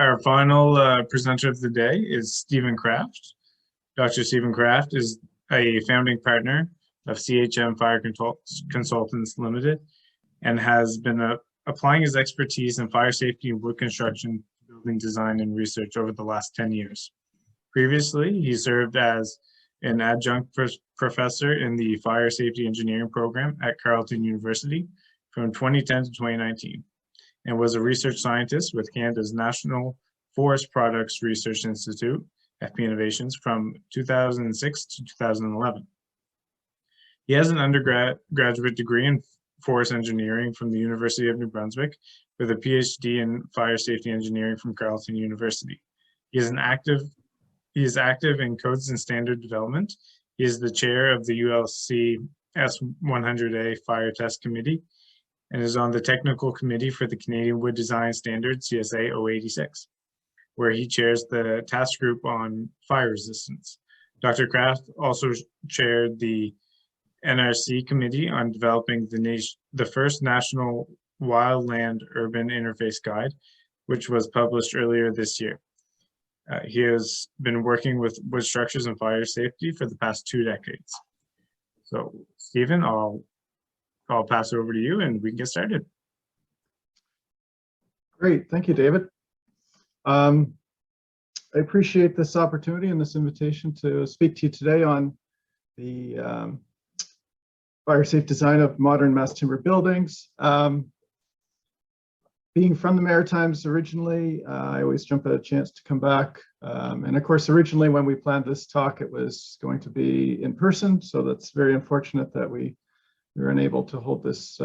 Our final presenter of the day is Stephen Kraft. Dr. Stephen Kraft is a founding partner of CHM Fire Consultants Limited and has been applying his expertise in fire safety and wood construction, building design, and research over the last 10 years. Previously, he served as an adjunct professor in the Fire Safety Engineering program at Carleton University from 2010 to 2019, and was a research scientist with Canada's National Forest Products Research Institute, FP Innovations, from 2006 to 2011. He has an undergraduate degree in forest engineering from the University of New Brunswick with a PhD in fire safety engineering from Carleton University. He is active in codes and standard development. He is the chair of the ULC S100A Fire Test Committee and is on the technical committee for the Canadian Wood Design Standard CSA 086, where he chairs the task group on fire resistance. Dr. Kraft also chaired the NRC committee on developing the first national wildland urban interface guide, which was published earlier this year. He has been working with wood structures and fire safety for the past 2 decades. So, Stephen, I'll pass it over to you and we can get started. Great, thank you, David. I appreciate this opportunity and this invitation to speak to you today on the fire safe design of modern mass timber buildings. Being from the Maritimes originally, I always jump at a chance to come back. And of course, originally when we planned this talk, it was going to be in person. So that's very unfortunate that we were unable to hold this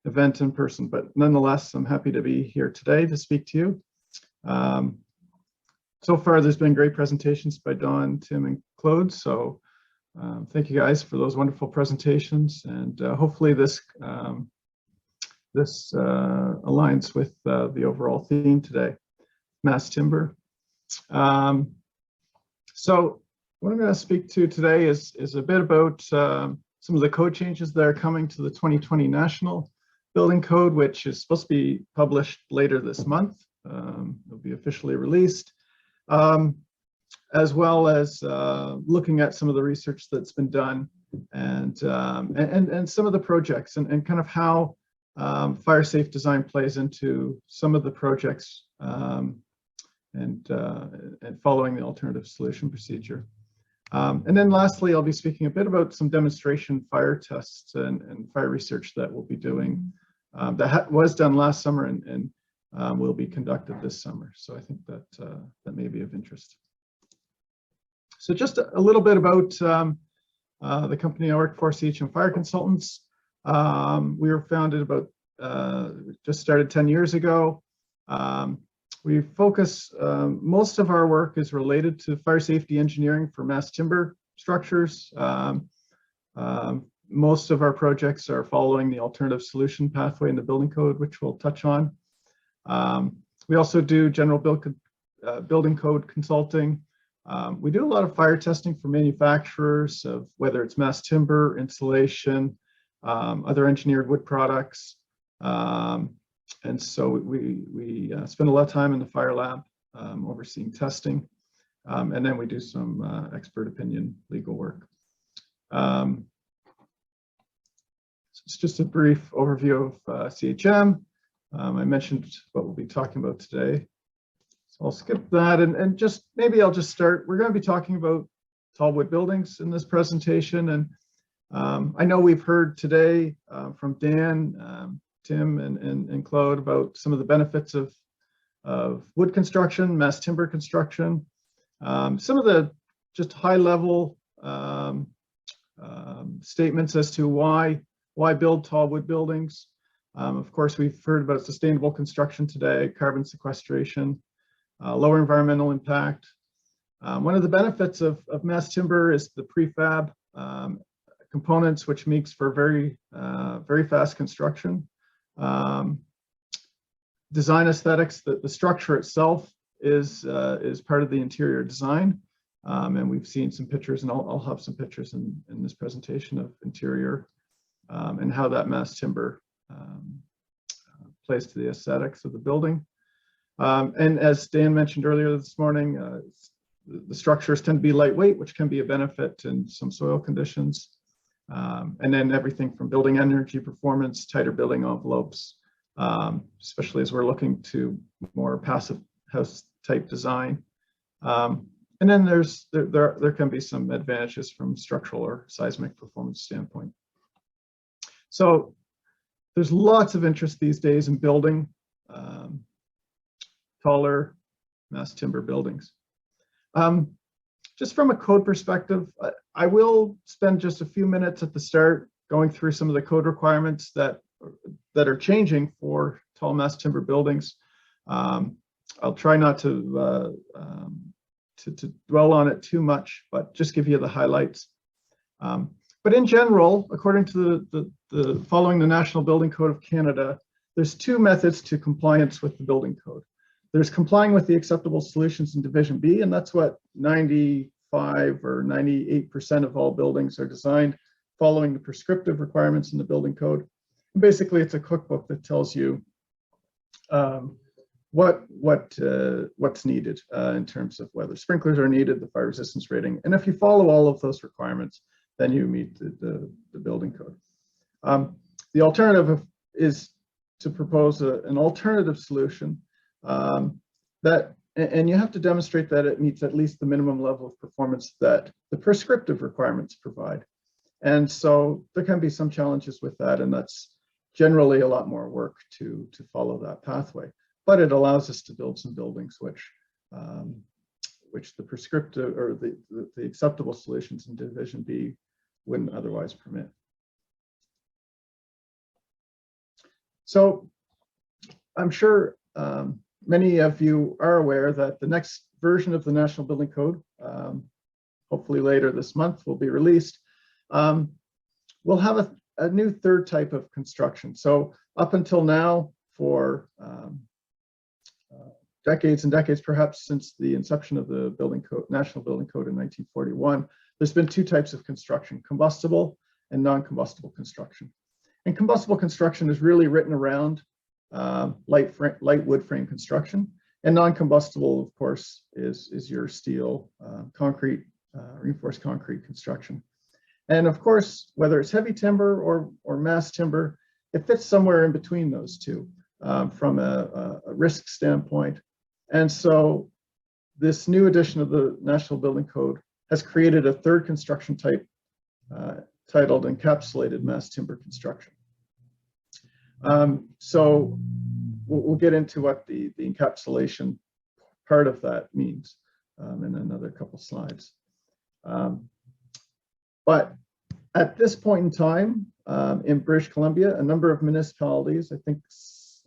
event in person. But nonetheless, I'm happy to be here today to speak to you. So far, there's been great presentations by Don, Tim, and Claude. So thank you guys for those wonderful presentations. And hopefully this aligns with the overall theme today, mass timber. So what I'm going to speak to today is a bit about some of the code changes that are coming to the 2020 National Building Code, which is supposed to be published later this month. It'll be officially released, as well as looking at some of the research that's been done and some of the projects and kind of how fire safe design plays into some of the projects and following the alternative solution procedure. And then lastly, I'll be speaking a bit about some demonstration fire tests and fire research that we'll be doing that was done last summer and will be conducted this summer. So I think that that may be of interest. So just a little bit about the company I work for, CHM Fire Consultants. We were founded about, just started 10 years ago. We focus, most of our work is related to fire safety engineering for mass timber structures. Most of our projects are following the alternative solution pathway in the building code, which we'll touch on. We also do general building code consulting. We do a lot of fire testing for manufacturers of whether it's mass timber, insulation, other engineered wood products. And so we spend a lot of time in the fire lab overseeing testing. And then we do some expert opinion legal work. So it's just a brief overview of CHM. I mentioned what we'll be talking about today. So I'll skip that and just maybe I'll just start. We're going to be talking about tall wood buildings in this presentation. And I know we've heard today from Dan, Tim, and Claude about some of the benefits of wood construction, mass timber construction. Some of the just high level statements as to why build tall wood buildings. Of course, we've heard about sustainable construction today, carbon sequestration, lower environmental impact. One of the benefits of mass timber is the prefab components, which makes for very fast construction. Design aesthetics, the structure itself is part of the interior design. And we've seen some pictures, and I'll have some pictures in this presentation of interior and how that mass timber plays to the aesthetics of the building. And as Dan mentioned earlier this morning, the structures tend to be lightweight, which can be a benefit in some soil conditions. And then everything from building energy performance, tighter building envelopes, especially as we're looking to more passive house type design. And then there can be some advantages from structural or seismic performance standpoint. So there's lots of interest these days in building taller mass timber buildings. Just from a code perspective, I will spend just a few minutes at the start going through some of the code requirements that are changing for tall mass timber buildings. I'll try not to dwell on it too much, but just give you the highlights. But in general, according to the following the National Building Code of Canada, there's two methods to compliance with the building code. There's complying with the acceptable solutions in Division B, and that's what 95 or 98% of all buildings are designed following the prescriptive requirements in the building code. And basically, it's a cookbook that tells you what's needed in terms of whether sprinklers are needed, the fire resistance rating, and if you follow all of those requirements, then you meet the building code. The alternative is to propose an alternative solution and you have to demonstrate that it meets at least the minimum level of performance that the prescriptive requirements provide. And so there can be some challenges with that, and that's generally a lot more work to follow that pathway. But it allows us to build some buildings which the prescriptive or the acceptable solutions in Division B wouldn't otherwise permit. So I'm sure many of you are aware that the next version of the National Building Code, hopefully later this month, will be released. We'll have a new third type of construction. So up until now, for decades and decades, perhaps since the inception of the building code, National Building Code in 1941, there's been two types of construction: combustible and non-combustible construction. And combustible construction is really written around light wood frame construction, and non-combustible, of course, is your steel, concrete, reinforced concrete construction. And of course, whether it's heavy timber or mass timber, it fits somewhere in between those two from a risk standpoint. And so this new edition of the National Building Code has created a third construction type titled encapsulated mass timber construction. So we'll get into what the encapsulation part of that means in another couple slides. But at this point in time, in British Columbia, a number of municipalities, I think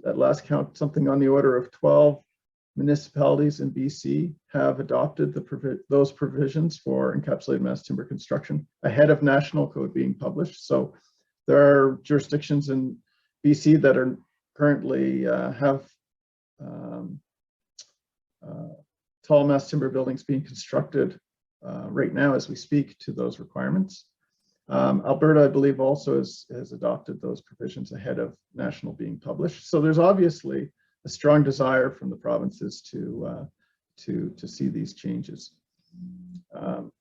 at last count, something on the order of 12 municipalities in BC have adopted those provisions for encapsulated mass timber construction ahead of national code being published. So there are jurisdictions in BC that are currently have tall mass timber buildings being constructed right now as we speak to those requirements. Alberta, I believe, also has adopted those provisions ahead of national being published. So there's obviously a strong desire from the provinces to see these changes. And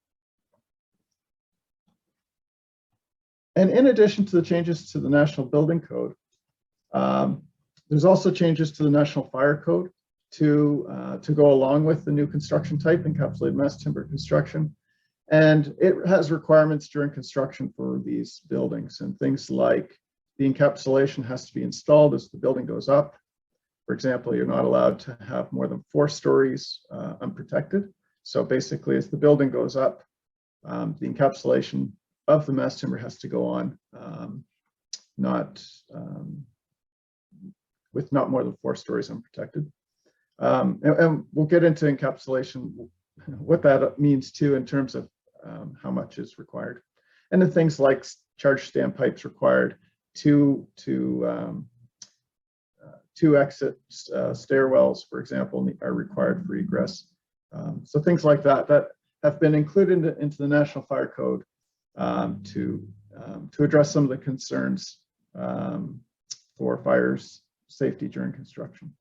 in addition to the changes to the National Building Code, there's also changes to the National Fire Code to go along with the new construction type, encapsulated mass timber construction. And it has requirements during construction for these buildings, and things like the encapsulation has to be installed as the building goes up. For example, you're not allowed to have more than 4 stories unprotected. So basically, as the building goes up, the encapsulation of the mass timber has to go on, with not more than 4 stories unprotected. And we'll get into encapsulation, what that means too, in terms of how much is required. And then things like charge stand pipes required, two exit stairwells, for example, are required for egress. So things like that have been included into the National Fire Code to address some of the concerns for fires safety during construction.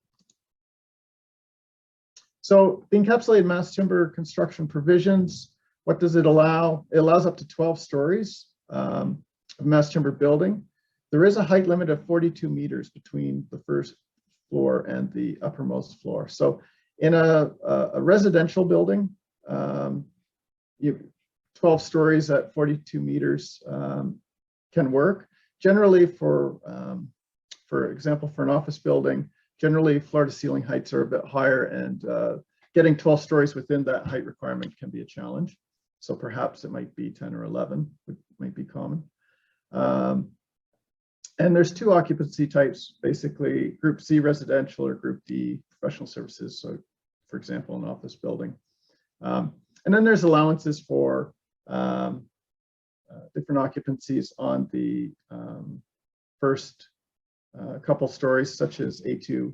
So the encapsulated mass timber construction provisions, what does it allow? It allows up to 12 stories of mass timber building. There is a height limit of 42 meters between the first floor and the uppermost floor. So in a residential building, 12 stories at 42 meters can work. Generally, for example, for an office building, generally floor to ceiling heights are a bit higher, and getting 12 stories within that height requirement can be a challenge. So perhaps it might be 10 or 11, which might be common. And there's two occupancy types, basically Group C residential or Group D professional services. So for example, an office building. And then there's allowances for different occupancies on the first couple stories, such as A2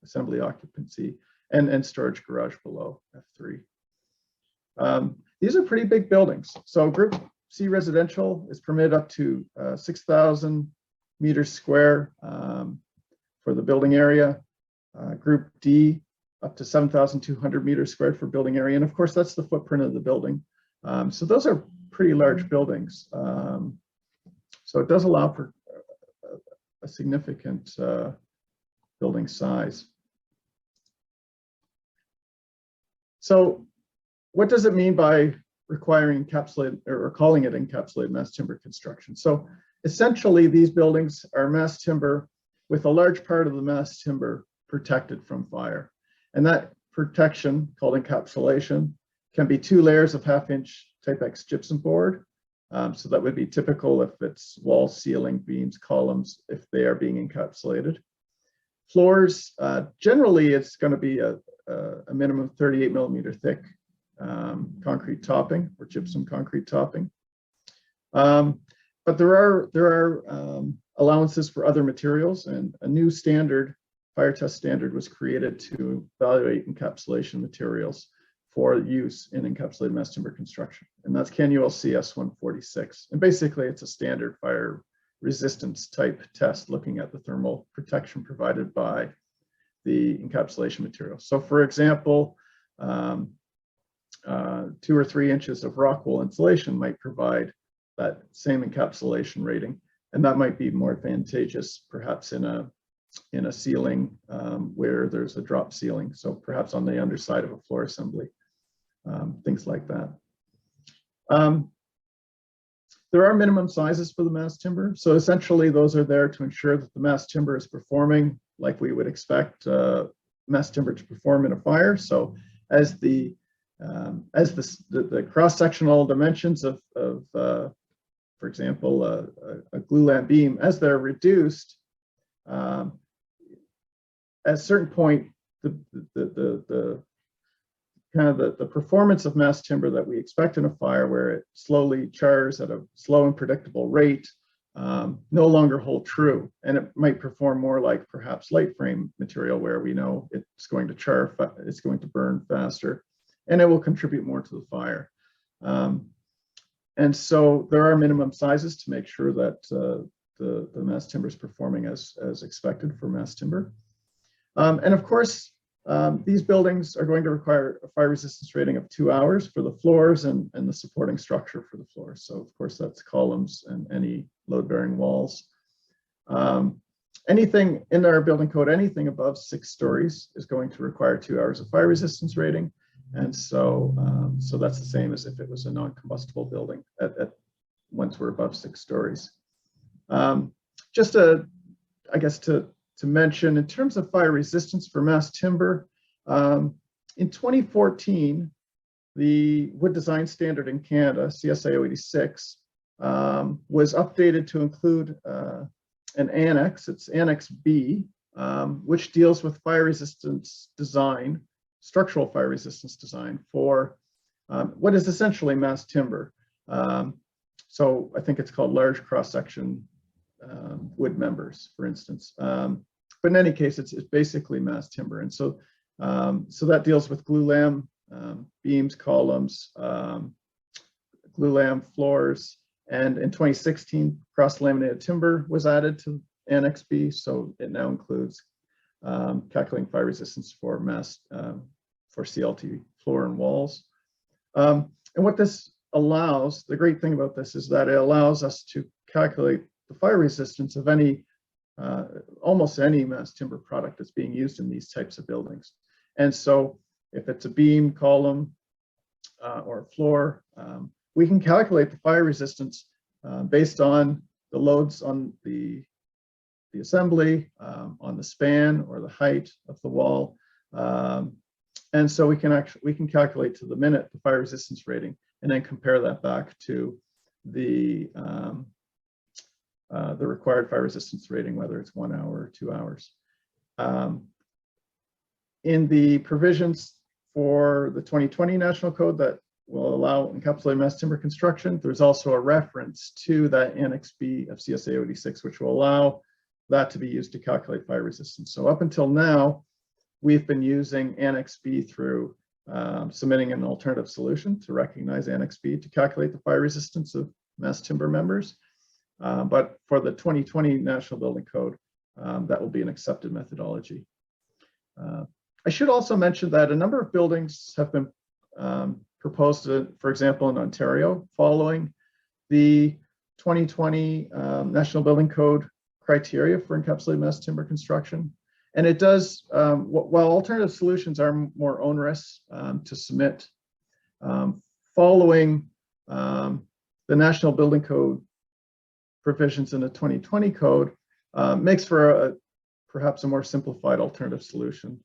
assembly occupancy and storage garage below F3. These are pretty big buildings. So Group C residential is permitted up to 6,000 meters square for the building area. Group D up to 7,200 meters squared for building area. And of course, that's the footprint of the building. So those are pretty large buildings. So it does allow for a significant building size. So what does it mean by requiring encapsulated or calling it encapsulated mass timber construction? So essentially, these buildings are mass timber with a large part of the mass timber protected from fire. And that protection, called encapsulation, can be 2 layers of 1/2-inch Type X gypsum board. So that would be typical if it's walls, ceiling, beams, columns, if they are being encapsulated. Floors, generally it's going to be a minimum 38 millimeter thick concrete topping or gypsum concrete topping. But there are allowances for other materials, and a new standard, fire test standard, was created to evaluate encapsulation materials for use in encapsulated mass timber construction. And that's CAN-ULC S146. And basically it's a standard fire resistance type test looking at the thermal protection provided by the encapsulation material. So for example, 2 or 3 inches of rock wool insulation might provide that same encapsulation rating. And that might be more advantageous perhaps in a ceiling where there's a drop ceiling. So perhaps on the underside of a floor assembly, things like that. There are minimum sizes for the mass timber. So essentially those are there to ensure that the mass timber is performing like we would expect mass timber to perform in a fire. So as the cross-sectional dimensions of for example, a glulam beam, as they're reduced, at a certain point, the performance of mass timber that we expect in a fire, where it slowly chars at a slow and predictable rate, no longer hold true, and it might perform more like perhaps light frame material, where we know it's going to char, it's going to burn faster, and it will contribute more to the fire. And so there are minimum sizes to make sure that the mass timber is performing as expected for mass timber. And of course, these buildings are going to require a fire resistance rating of 2 hours for the floors and the supporting structure for the floors. So of course, that's columns and any load-bearing walls. Anything in our building code, anything above 6 stories is going to require 2 hours of fire resistance rating. And so, so that's the same as if it was a non-combustible building once we're above 6 stories. Just I guess to mention, in terms of fire resistance for mass timber, in 2014, the wood design standard in Canada, CSA 086, was updated to include an annex. It's Annex B, which deals with fire resistance design, structural fire resistance design for what is essentially mass timber. So I think it's called large cross-section wood members, for instance. But in any case, it's basically mass timber. And so, so that deals with glulam beams, columns, glulam floors. And in 2016, cross-laminated timber was added to Annex B. So it now includes calculating fire resistance for mass for CLT floor and walls. And what this allows, the great thing about this is that it allows us to calculate the fire resistance of any, almost any mass timber product that's being used in these types of buildings. And so if it's a beam, column, or a floor, we can calculate the fire resistance based on the loads on the assembly, on the span or the height of the wall. And so we can calculate to the minute the fire resistance rating and then compare that back to the required fire resistance rating, whether it's 1 hour or 2 hours. In the provisions for the 2020 National Code that will allow encapsulated mass timber construction, there's also a reference to that Annex B of CSA 086, which will allow that to be used to calculate fire resistance. So up until now, we've been using Annex B through submitting an alternative solution to recognize Annex B to calculate the fire resistance of mass timber members. But for the 2020 National Building Code, that will be an accepted methodology. I should also mention that a number of buildings have been proposed, for example, in Ontario, following the 2020 National Building Code criteria for encapsulated mass timber construction. And it does, while alternative solutions are more onerous to submit, following the National Building Code provisions in the 2020 code makes for perhaps a more simplified alternative solution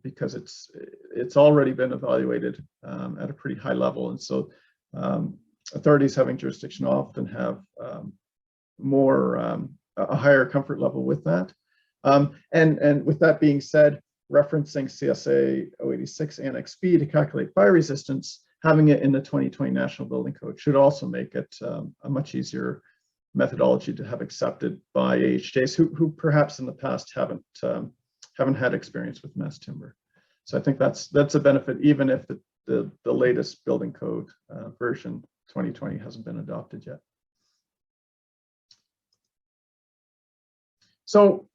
because it's already been evaluated at a pretty high level. And so authorities having jurisdiction often have a higher comfort level with that. And with that being said, referencing CSA 086 Annex B to calculate fire resistance, having it in the 2020 National Building Code should also make it a much easier methodology to have accepted by AHJs who perhaps in the past haven't had experience with mass timber. So I think that's a benefit, even if the latest building code version 2020 hasn't been adopted yet. So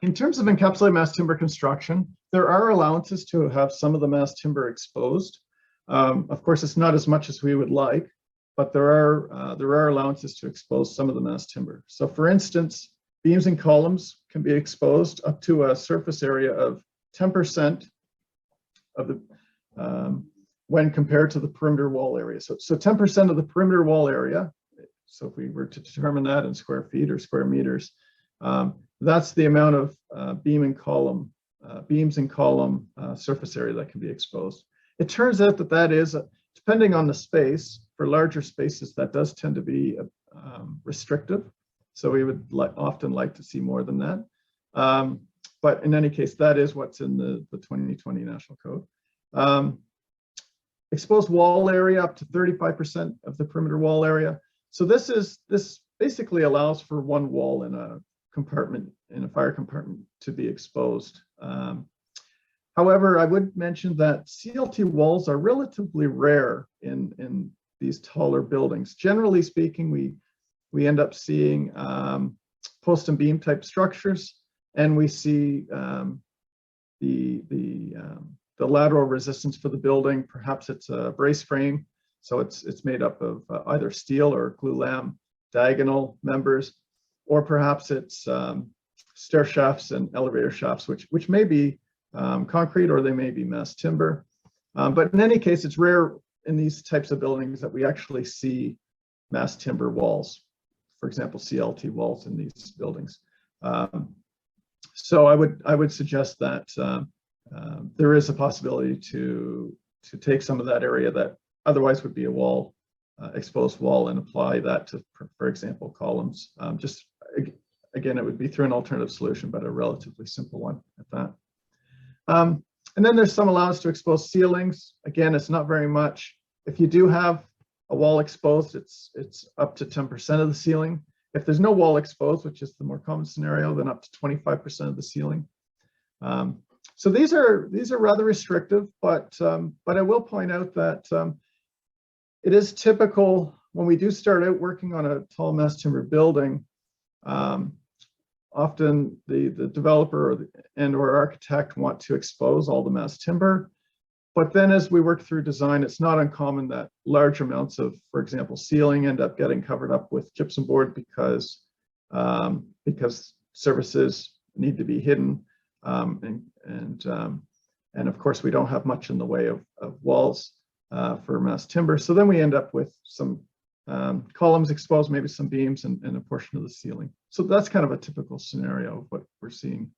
in terms of encapsulated mass timber construction, there are allowances to have some of the mass timber exposed. Of course, it's not as much as we would like, but there are allowances to expose some of the mass timber. So for instance, beams and columns can be exposed up to a surface area of 10% of the, when compared to the perimeter wall area. So 10% of the perimeter wall area, so if we were to determine that in square feet or square meters, that's the amount of beams and column surface area that can be exposed. It turns out that is, depending on the space, for larger spaces, that does tend to be restrictive. So we would often like to see more than that. But in any case, that is what's in the 2020 National Code. Exposed wall area up to 35% of the perimeter wall area. So this basically allows for one wall in a compartment, in a fire compartment, to be exposed. However, I would mention that CLT walls are relatively rare in these taller buildings. Generally speaking, we end up seeing post and beam type structures, and we see the lateral resistance for the building. Perhaps it's a brace frame, so it's made up of either steel or glue lam diagonal members, or perhaps it's stair shafts and elevator shafts, which may be concrete, or they may be mass timber. But in any case, it's rare in these types of buildings that we actually see mass timber walls, for example, CLT walls in these buildings. So I would suggest that there is a possibility to take some of that area that otherwise would be a wall, exposed wall, and apply that to, for example, columns. Just again, it would be through an alternative solution, but a relatively simple one at that. And then there's some allowance to expose ceilings. Again, it's not very much. If you do have a wall exposed, it's up to 10% of the ceiling. If there's no wall exposed, which is the more common scenario, then up to 25% of the ceiling. So these are rather restrictive, but I will point out that it is typical when we do start out working on a tall mass timber building. Often the developer or architect want to expose all the mass timber. But then as we work through design, it's not uncommon that large amounts of, for example, ceiling end up getting covered up with gypsum board because services need to be hidden. And of course, we don't have much in the way of walls for mass timber. So then we end up with some columns exposed, maybe some beams and a portion of the ceiling. So that's kind of a typical scenario of what we're seeing.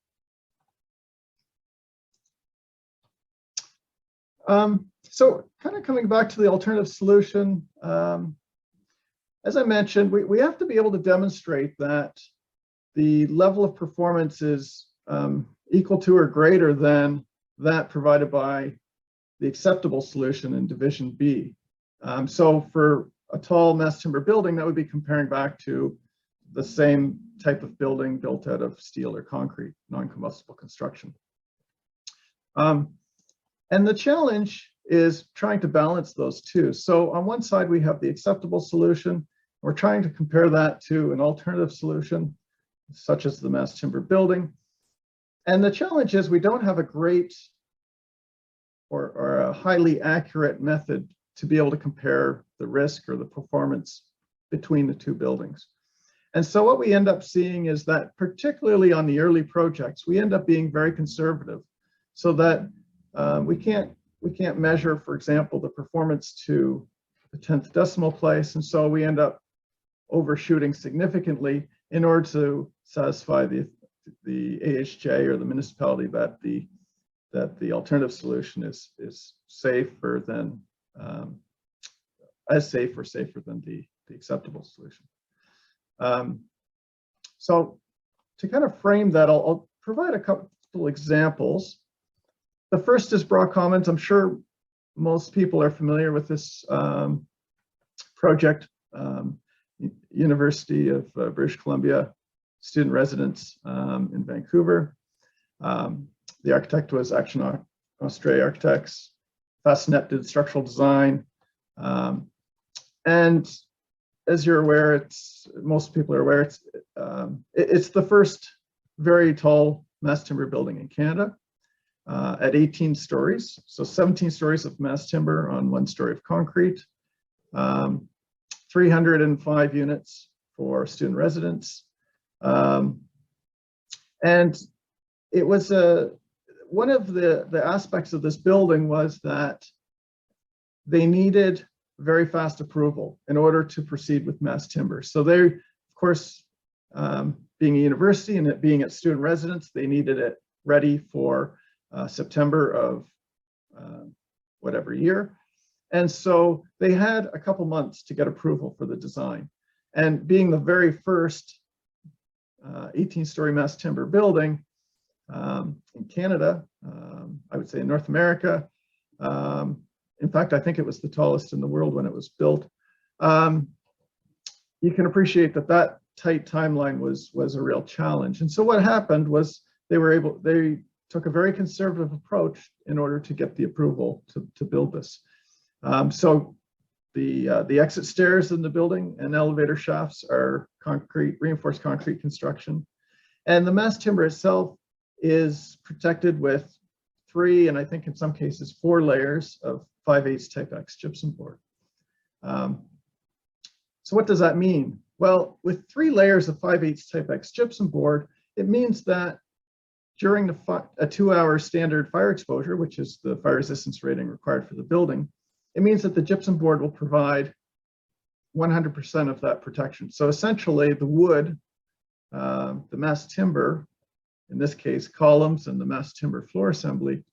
So kind of coming back to the alternative solution, as I mentioned, we have to be able to demonstrate that the level of performance is equal to or greater than that provided by the acceptable solution in Division B. So for a tall mass timber building, that would be comparing back to the same type of building built out of steel or concrete, non-combustible construction. And the challenge is trying to balance those two. So on one side, we have the acceptable solution. We're trying to compare that to an alternative solution, such as the mass timber building. And the challenge is we don't have a great or a highly accurate method to be able to compare the risk or the performance between the two buildings. And so what we end up seeing is that, particularly on the early projects, we end up being very conservative, so that we can't measure, for example, the performance to the 10th decimal place. And so we end up overshooting significantly in order to satisfy the AHJ or the municipality that the alternative solution is safer than as safe or safer than the acceptable solution. So to kind of frame that, I'll provide a couple examples. The first is Brock Commons. I'm sure most people are familiar with this project. University of British Columbia student residence in Vancouver. The architect was Action Australia Architects. Fastinet did structural design. And as you're aware, most people are aware, it's the first very tall mass timber building in Canada at 18 stories. So 17 stories of mass timber on 1 story of concrete. 305 units for student residents. And it was one of the aspects of this building was that they needed very fast approval in order to proceed with mass timber. So they, of course, being a university and it being at student residence, they needed it ready for September of whatever year. And so they had a couple months to get approval for the design. And being the very first 18-story mass timber building in Canada, I would say in North America, in fact, I think it was the tallest in the world when it was built. You can appreciate that that tight timeline was a real challenge. And so what happened was they took a very conservative approach in order to get the approval to build this. So the exit stairs in the building and elevator shafts are reinforced concrete construction. And the mass timber itself is protected with 3, and I think in some cases 4 layers of 5/8 type X gypsum board. So what does that mean? Well, with 3 layers of 5/8 type X gypsum board, it means that during a 2-hour standard fire exposure, which is the fire resistance rating required for the building, it means that the gypsum board will provide 100% of that protection. So essentially the wood, the mass timber, in this case columns and the mass timber floor assembly,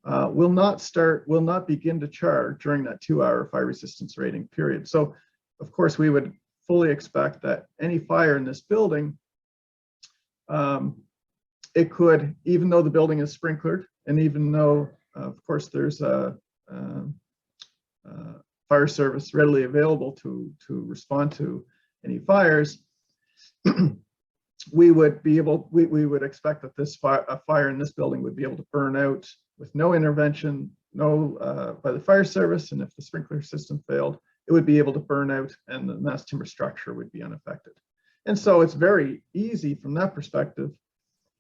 will not begin to char during that 2-hour fire resistance rating period. So of course we would fully expect that any fire in this building, it could, even though the building is sprinklered, and even though of course there's a fire service readily available to respond to any fires, we would expect that a fire in this building would be able to burn out with no intervention, by the fire service, and if the sprinkler system failed, it would be able to burn out and the mass timber structure would be unaffected. And so it's very easy from that perspective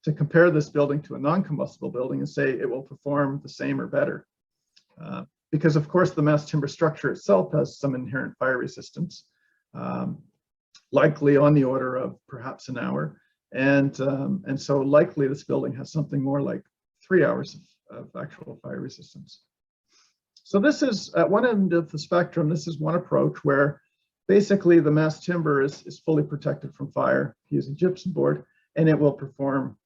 to compare this building to a non-combustible building and say it will perform the same or better. because of course the mass timber structure itself has some inherent fire resistance, likely on the order of perhaps an hour. And so likely this building has something more like 3 hours of actual fire resistance. So this is at one end of the spectrum. This is one approach where basically the mass timber is fully protected from fire using gypsum board, and it will perform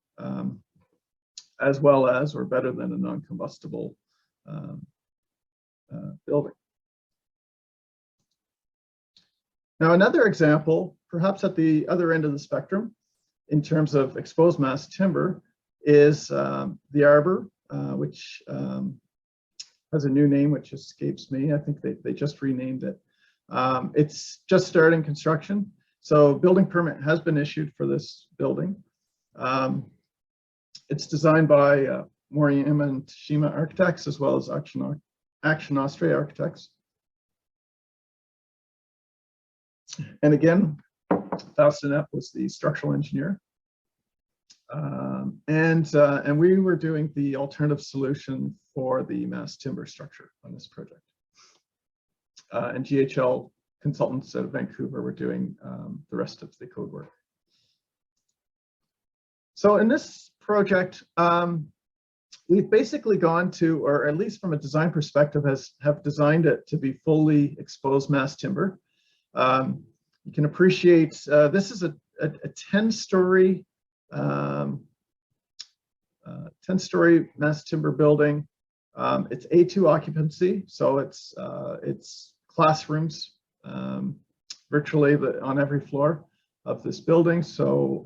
as well as or better than a non-combustible building. Now, another example, perhaps at the other end of the spectrum, in terms of exposed mass timber, is the Arbor, which has a new name which escapes me. I think they just renamed it. It's just starting construction, so building permit has been issued for this building. It's designed by Moriyama and Tashima Architects, as well as Action Austria Architects. And again, Faustinet was the structural engineer. And we were doing the alternative solution for the mass timber structure on this project. And GHL consultants out of Vancouver were doing the rest of the code work. So in this project, we've basically gone to, or at least from a design perspective, have designed it to be fully exposed mass timber. You can appreciate this is a 10-story 10-story mass timber building. It's A2 occupancy, so it's classrooms virtually on every floor of this building. So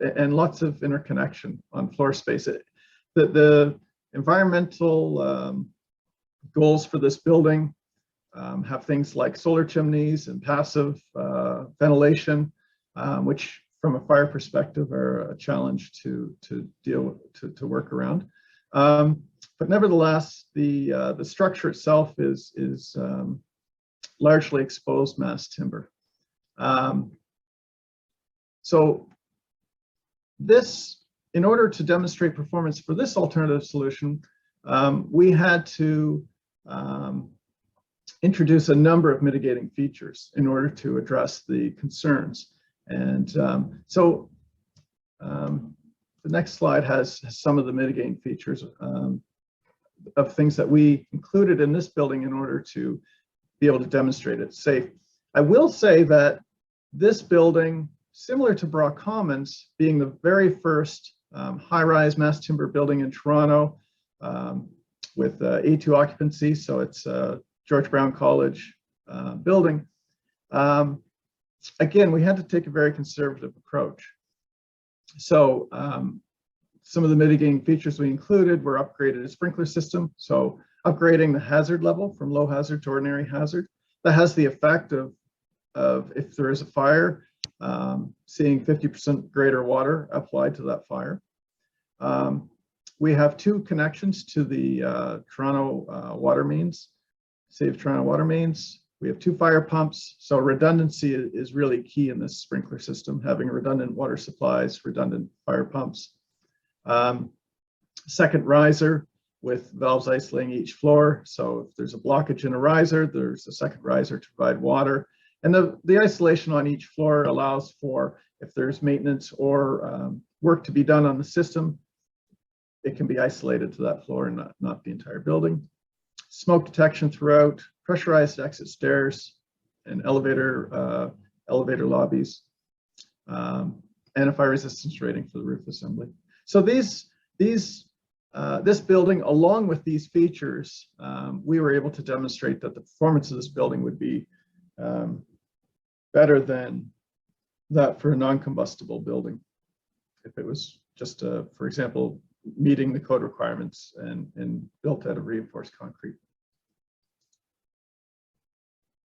and lots of interconnection on floor space. The environmental goals for this building have things like solar chimneys and passive ventilation, which from a fire perspective are a challenge to work around. But nevertheless, the structure itself is largely exposed mass timber. So this, in order to demonstrate performance for this alternative solution, we had to introduce a number of mitigating features in order to address the concerns. And so the next slide has some of the mitigating features of things that we included in this building in order to be able to demonstrate it's safe. I will say that this building, similar to Brock Commons, being the very first high-rise mass timber building in Toronto with A2 occupancy, so it's a George Brown College building. Again, we had to take a very conservative approach. So some of the mitigating features we included were upgraded a sprinkler system, so upgrading the hazard level from low hazard to ordinary hazard. That has the effect of if there is a fire, seeing 50% greater water applied to that fire. We have 2 connections to the Toronto water mains, City of Toronto water mains. We have 2 fire pumps, so redundancy is really key in this sprinkler system, having redundant water supplies, redundant fire pumps. Second riser with valves isolating each floor, so if there's a blockage in a riser, there's a second riser to provide water. And the isolation on each floor allows for, if there's maintenance or work to be done on the system, it can be isolated to that floor and not the entire building. Smoke detection throughout, pressurized exit stairs and elevator lobbies, and a fire resistance rating for the roof assembly. So this building, along with these features, we were able to demonstrate that the performance of this building would be better than that for a non-combustible building, if it was just, for example, meeting the code requirements and built out of reinforced concrete.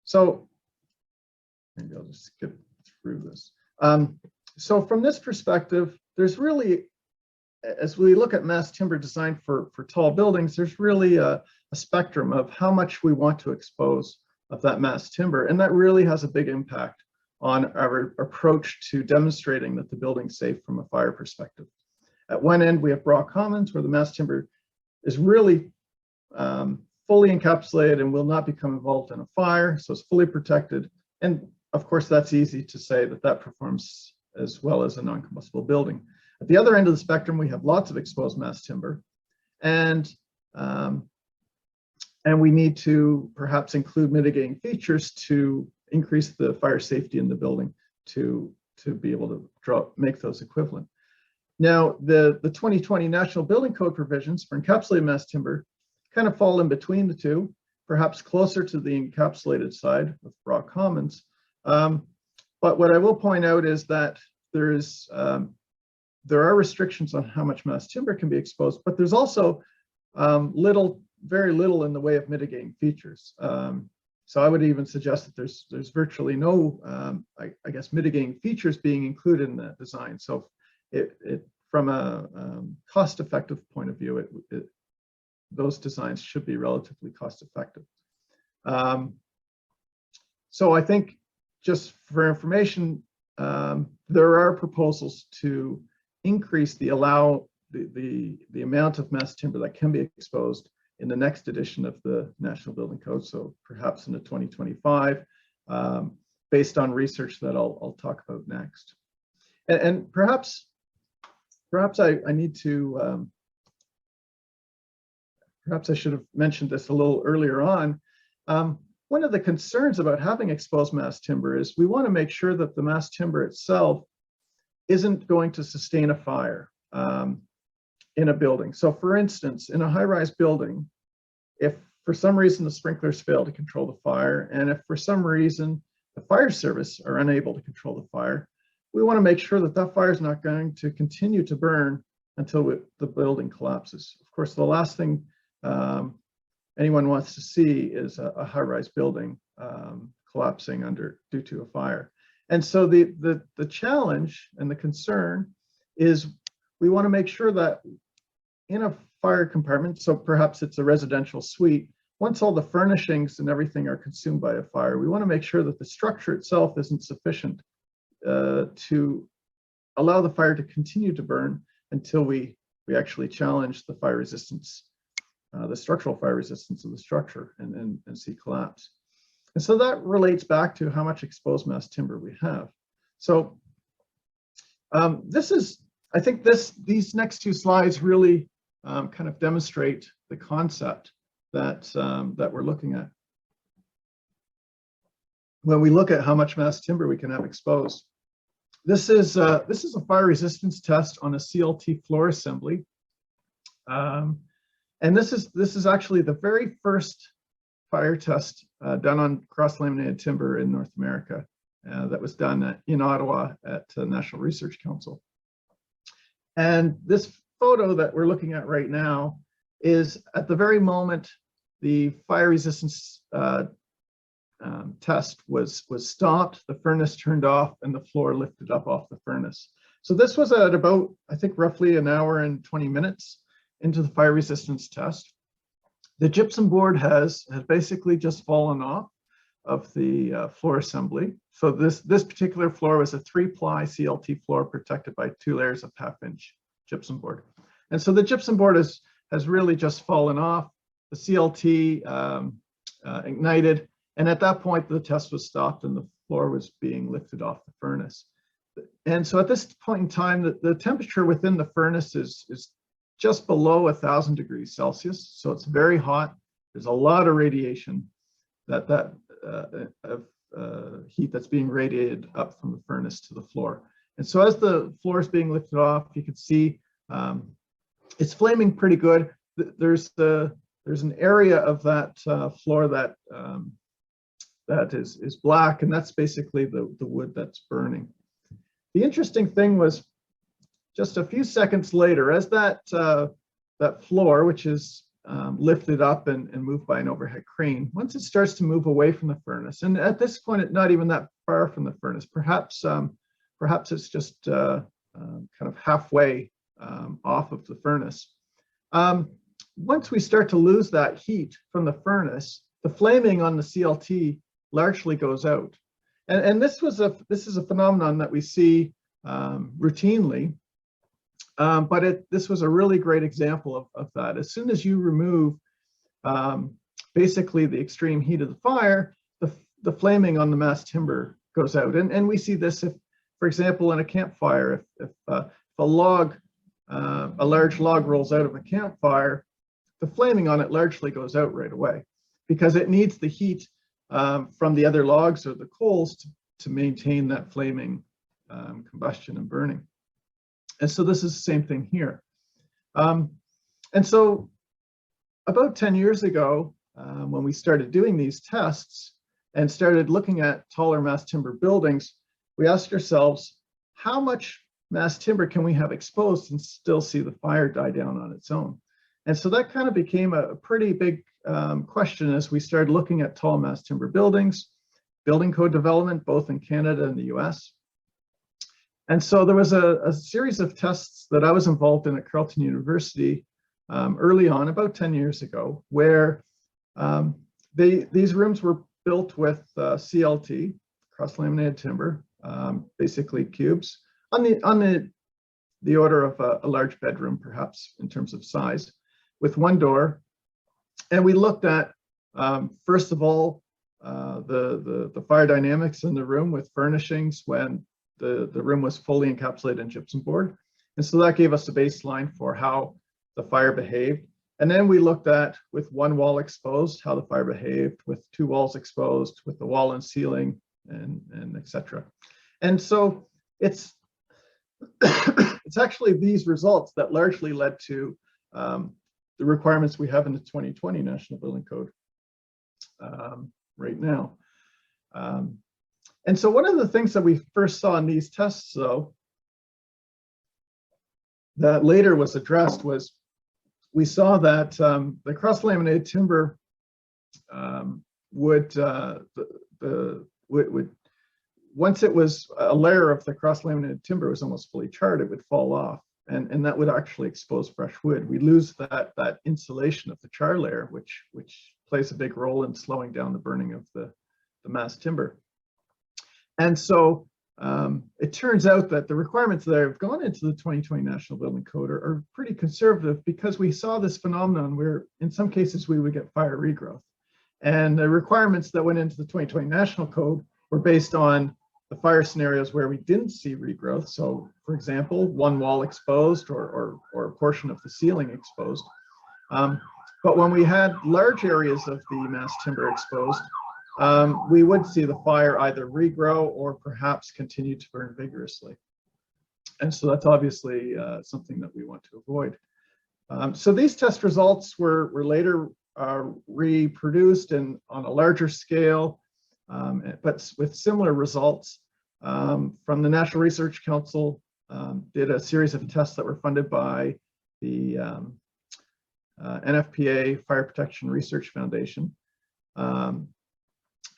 So maybe I'll just skip through this. So from this perspective, there's really, as we look at mass timber design for tall buildings, there's really a spectrum of how much we want to expose of that mass timber. And that really has a big impact on our approach to demonstrating that the building's safe from a fire perspective. At one end, we have Brock Commons, where the mass timber is really fully encapsulated and will not become involved in a fire, so it's fully protected. And of course, that's easy to say that that performs as well as a non-combustible building. At the other end of the spectrum, we have lots of exposed mass timber, and we need to perhaps include mitigating features to increase the fire safety in the building to be able to make those equivalent. Now, the 2020 National Building Code provisions for encapsulated mass timber kind of fall in between the two, perhaps closer to the encapsulated side of raw commons. But what I will point out is that there are restrictions on how much mass timber can be exposed, but there's also very little in the way of mitigating features. So I would even suggest that there's virtually no, I guess, mitigating features being included in that design. So from a cost-effective point of view, those designs should be relatively cost-effective. So I think, just for information, there are proposals to increase the amount of mass timber that can be exposed in the next edition of the National Building Code, so perhaps in the 2025, based on research that I'll talk about next. And perhaps I need to, perhaps I should have mentioned this a little earlier on. One of the concerns about having exposed mass timber is we want to make sure that the mass timber itself isn't going to sustain a fire in a building. So for instance, in a high-rise building, if for some reason the sprinklers fail to control the fire, and if for some reason the fire service are unable to control the fire, we want to make sure that that fire is not going to continue to burn until the building collapses. Of course, the last thing anyone wants to see is a high-rise building collapsing due to a fire. And so the challenge and the concern is we want to make sure that in a fire compartment, so perhaps it's a residential suite, once all the furnishings and everything are consumed by a fire, we want to make sure that the structure itself isn't sufficient to allow the fire to continue to burn until we actually challenge the fire resistance, the structural fire resistance of the structure, and see collapse. And so that relates back to how much exposed mass timber we have. So I think these next two slides really kind of demonstrate the concept that we're looking at when we look at how much mass timber we can have exposed. This is a fire resistance test on a CLT floor assembly, and this is actually the very first fire test done on cross-laminated timber in North America that was done in Ottawa at the National Research Council. And this photo that we're looking at right now is at the very moment the fire resistance test was stopped, the furnace turned off, and the floor lifted up off the furnace. So this was at about, I think, roughly an hour and 20 minutes into the fire resistance test. The gypsum board has basically just fallen off of the floor assembly. So this particular floor was a 3-ply CLT floor protected by 2 layers of 1/2-inch gypsum board. And so the gypsum board has really just fallen off. The CLT ignited, and at that point the test was stopped and the floor was being lifted off the furnace. And so at this point in time, the temperature within the furnace is just below 1,000 degrees Celsius. So it's very hot. There's a lot of radiation heat that's being radiated up from the furnace to the floor. And so as the floor is being lifted off, you can see it's flaming pretty good. There's an area of that floor that is black, and that's basically the wood that's burning. The interesting thing was, just a few seconds later, as that floor, which is lifted up and moved by an overhead crane, once it starts to move away from the furnace, and at this point, it's not even that far from the furnace. Perhaps it's just kind of halfway off of the furnace. Once we start to lose that heat from the furnace, the flaming on the CLT largely goes out, and this is a phenomenon that we see routinely. But this was a really great example of that. As soon as you remove basically the extreme heat of the fire, the flaming on the mass timber goes out. And we see this if, for example, in a campfire, if a log, a large log rolls out of a campfire, the flaming on it largely goes out right away because it needs the heat from the other logs or the coals to maintain that flaming combustion and burning. And so this is the same thing here. And so about 10 years ago, when we started doing these tests and started looking at taller mass timber buildings, we asked ourselves, how much mass timber can we have exposed and still see the fire die down on its own? And so that kind of became a pretty big question as we started looking at tall mass timber buildings, building code development, both in Canada and the US. And so there was a series of tests that I was involved in at Carleton University early on, about 10 years ago, where these rooms were built with CLT, cross-laminated timber, basically cubes, on the order of a large bedroom, perhaps in terms of size, with one door. And we looked at, first of all, the fire dynamics in the room with furnishings when the room was fully encapsulated in gypsum board. And so that gave us a baseline for how the fire behaved. And then we looked at, with one wall exposed, how the fire behaved, with two walls exposed, with the wall and ceiling, and et cetera. And so it's actually these results that largely led to the requirements we have in the 2020 National Building Code right now. And so one of the things that we first saw in these tests, though, that later was addressed was we saw that the cross-laminated timber would once it was a layer of the cross-laminated timber was almost fully charred, it would fall off, and that would actually expose fresh wood. We lose that insulation of the char layer, which plays a big role in slowing down the burning of the mass timber. And so it turns out that the requirements that have gone into the 2020 National Building Code are pretty conservative, because we saw this phenomenon where in some cases we would get fire regrowth. And the requirements that went into the 2020 National Code were based on the fire scenarios where we didn't see regrowth. So for example, one wall exposed or a portion of the ceiling exposed. But when we had large areas of the mass timber exposed, we would see the fire either regrow or perhaps continue to burn vigorously. And so that's obviously something that we want to avoid. So these test results were later reproduced on a larger scale, but with similar results from the National Research Council. Did a series of tests that were funded by the NFPA Fire Protection Research Foundation.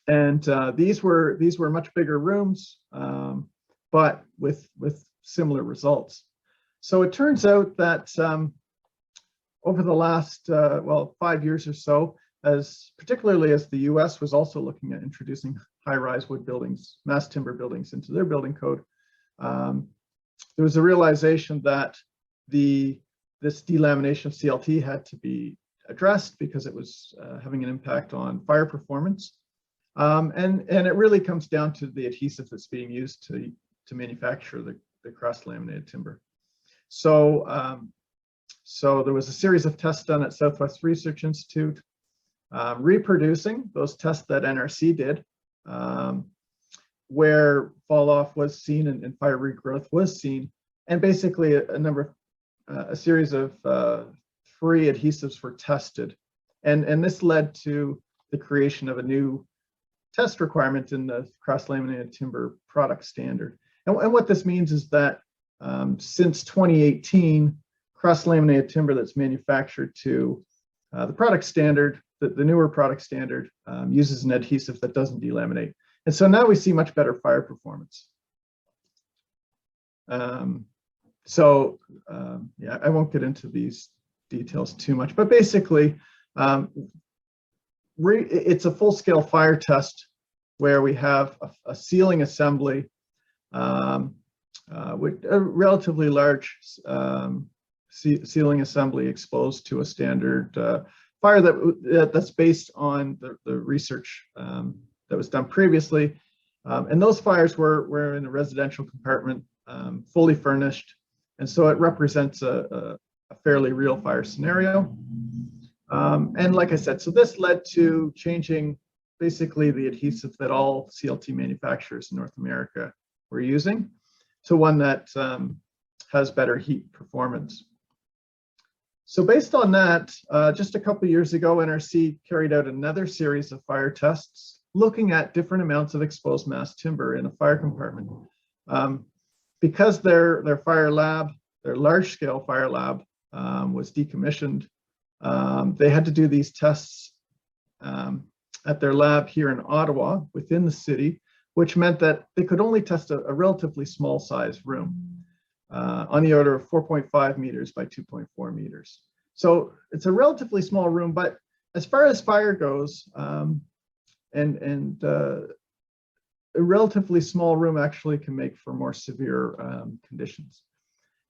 And these were much bigger rooms, but with similar results. So it turns out that over the last, well, 5 years or so, particularly as the US was also looking at introducing high-rise wood buildings, mass timber buildings into their building code, there was a realization that this delamination of CLT had to be addressed because it was having an impact on fire performance. And it really comes down to the adhesive that's being used to manufacture the cross-laminated timber. So, so there was a series of tests done at Southwest Research Institute, reproducing those tests that NRC did, where fall off was seen and fire regrowth was seen, and basically a series of 3 adhesives were tested, and this led to the creation of a new test requirement in the cross-laminated timber product standard. And what this means is that since 2018, cross-laminated timber that's manufactured to the product standard, the newer product standard, uses an adhesive that doesn't delaminate. And so now we see much better fire performance. Yeah, I won't get into these details too much, but basically, it's a full-scale fire test where we have a ceiling assembly with a relatively large ceiling assembly exposed to a standard fire that's based on the research that was done previously. And those fires were in a residential compartment, fully furnished. And so it represents a fairly real fire scenario. And like I said, so this led to changing basically the adhesive that all CLT manufacturers in North America were using to one that has better heat performance. So based on that, just a couple of years ago, NRC carried out another series of fire tests looking at different amounts of exposed mass timber in a fire compartment. Because their fire lab, their large-scale fire lab was decommissioned, they had to do these tests at their lab here in Ottawa within the city, which meant that they could only test a relatively small size room on the order of 4.5 meters by 2.4 meters. So it's a relatively small room, but as far as fire goes, a relatively small room actually can make for more severe conditions.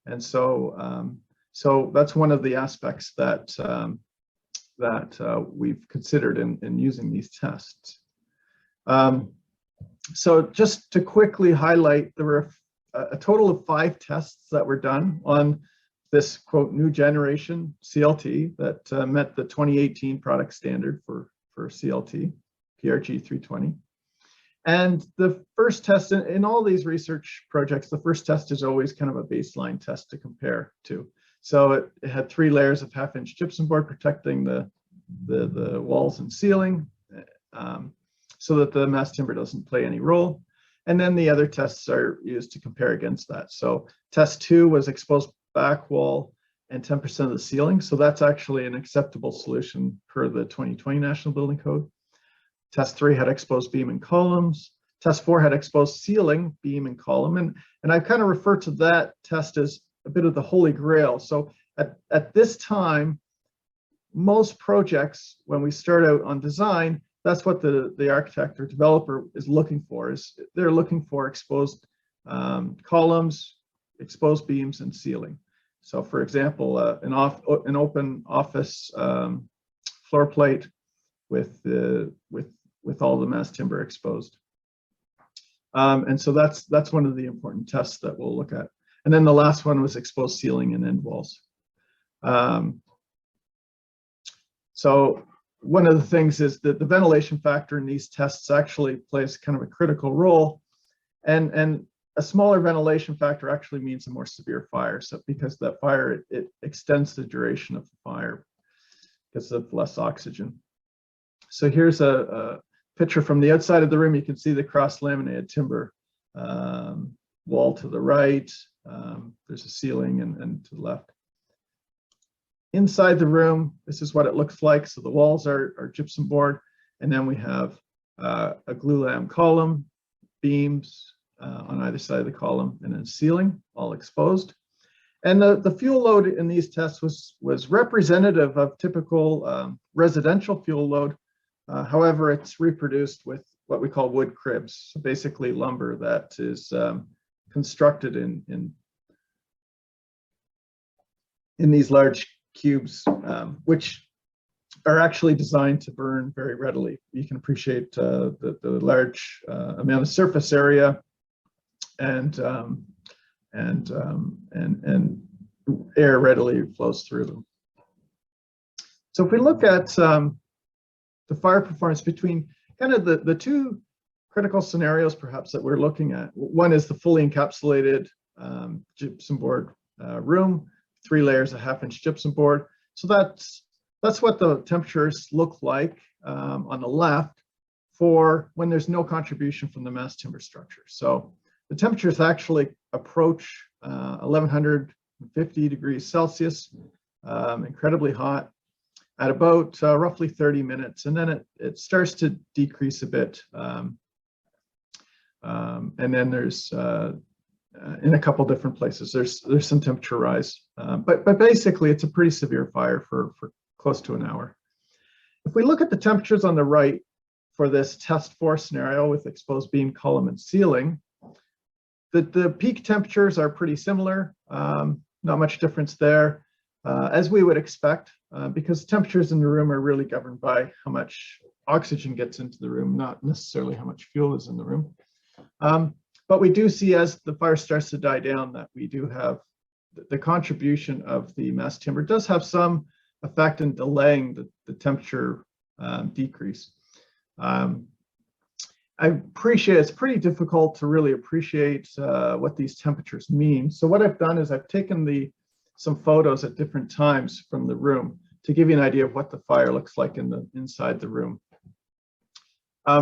And so, so that's one of the aspects that we've considered in using these tests. So just to quickly highlight, there were a total of 5 tests that were done on this, quote, new generation CLT that met the 2018 product standard for CLT, PRG 320. And the first test in all these research projects, the first test is always kind of a baseline test to compare to. So it had 3 layers of 1/2-inch gypsum board protecting the walls and ceiling so that the mass timber doesn't play any role. And then the other tests are used to compare against that. So test 2 was exposed back wall and 10% of the ceiling. So that's actually an acceptable solution per the 2020 National Building Code. Test 3 had exposed beam and columns. Test 4 had exposed ceiling, beam, and column. And I kind of refer to that test as a bit of the holy grail. So at this time, most projects, when we start out on design, that's what the architect or developer is looking for. Is they're looking for exposed columns, exposed beams, and ceiling. So, for example, an open office floor plate with all the mass timber exposed. And so that's one of the important tests that we'll look at. And then the last one was exposed ceiling and end walls. So one of the things is that the ventilation factor in these tests actually plays kind of a critical role. And a smaller ventilation factor actually means a more severe fire. So because that fire, it extends the duration of the fire because of less oxygen. So here's a picture from the outside of the room. You can see the cross-laminated timber wall to the right. There's a ceiling and to the left. Inside the room, this is what it looks like. So the walls are gypsum board, and then we have a glue lam column, beams on either side of the column, and then ceiling, all exposed. And the fuel load in these tests was representative of typical residential fuel load. However, it's reproduced with what we call wood cribs, so basically lumber that is constructed in these large cubes, which are actually designed to burn very readily. You can appreciate the large amount of surface area and air readily flows through them. So if we look at the fire performance between kind of the 2 critical scenarios perhaps that we're looking at. One is the fully encapsulated gypsum board room, 3 layers of 1/2-inch gypsum board. So that's what the temperatures look like on the left for when there's no contribution from the mass timber structure. So the temperatures actually approach 1150 degrees Celsius, incredibly hot, at about roughly 30 minutes, and then it starts to decrease a bit. And then there's, in a couple different places, there's some temperature rise. But basically, it's a pretty severe fire for close to an hour. If we look at the temperatures on the right for this test 4 scenario with exposed beam, column, and ceiling, the peak temperatures are pretty similar, not much difference there. as we would expect, because temperatures in the room are really governed by how much oxygen gets into the room, not necessarily how much fuel is in the room. But we do see as the fire starts to die down that we do have the contribution of the mass timber does have some effect in delaying the temperature decrease. I appreciate it's pretty difficult to really appreciate what these temperatures mean. So what I've done is I've taken some photos at different times from the room to give you an idea of what the fire looks like inside the room.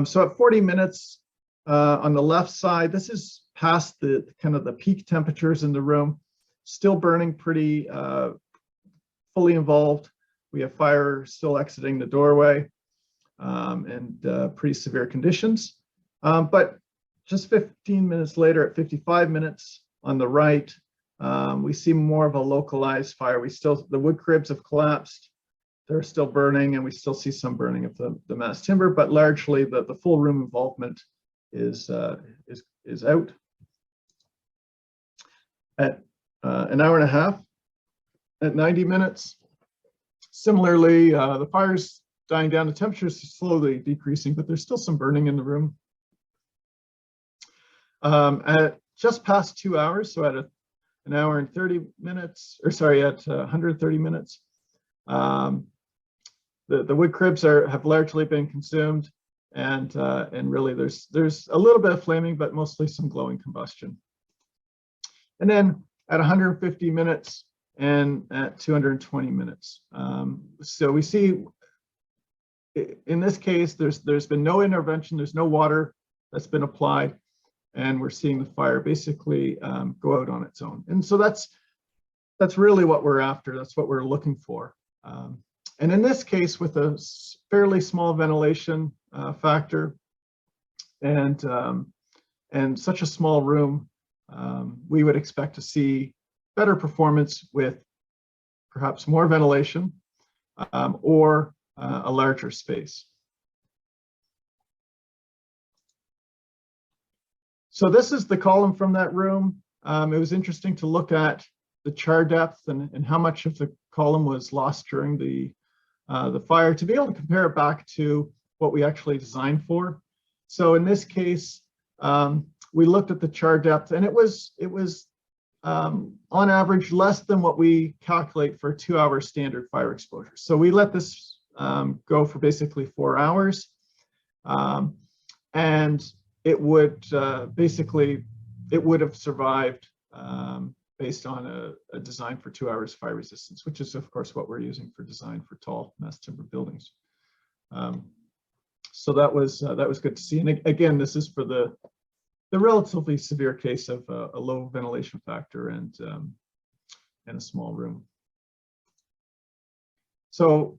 So at 40 minutes on the left side, this is past the kind of the peak temperatures in the room, still burning pretty fully involved. We have fire still exiting the doorway and pretty severe conditions. But just 15 minutes later, at 55 minutes on the right, we see more of a localized fire. The wood cribs have collapsed. They're still burning, and we still see some burning of the mass timber, but largely the full room involvement is out. At an hour and a half, at 90 minutes, similarly, the fire's dying down. The temperature is slowly decreasing, but there's still some burning in the room. At just past 2 hours, so at an hour and 30 minutes, or sorry, at 130 minutes, the wood cribs have largely been consumed, and really there's a little bit of flaming, but mostly some glowing combustion. And then at 150 minutes and at 220 minutes. So we see in this case, there's been no intervention, there's no water that's been applied, and we're seeing the fire basically go out on its own. And so that's really what we're after. That's what we're looking for. And in this case, with a fairly small ventilation factor and such a small room, we would expect to see better performance with perhaps more ventilation or a larger space. So this is the column from that room. It was interesting to look at the char depth and how much of the column was lost during the fire, to be able to compare it back to what we actually designed for. So in this case, we looked at the char depth, and it was on average less than what we calculate for a 2-hour standard fire exposure. So we let this go for basically 4 hours, and it would it would have survived based on a design for 2 hours fire resistance, which is of course what we're using for design for tall mass timber buildings. So that was good to see. And again, this is for the relatively severe case of a low ventilation factor and a small room. So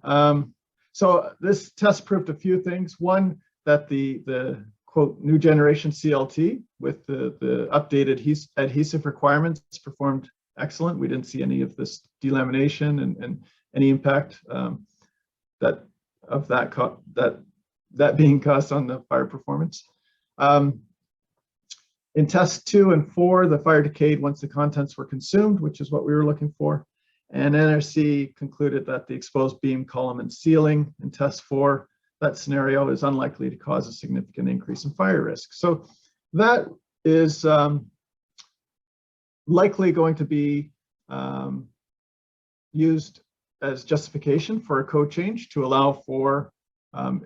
so this test proved a few things. One, that the quote new generation CLT with the updated adhesive requirements performed excellent. We didn't see any of this delamination and any impact that being caused on the fire performance. In tests 2 and 4, the fire decayed once the contents were consumed, which is what we were looking for. And NRC concluded that the exposed beam, column, and ceiling in test 4, that scenario is unlikely to cause a significant increase in fire risk. So that is likely going to be used as justification for a code change to allow for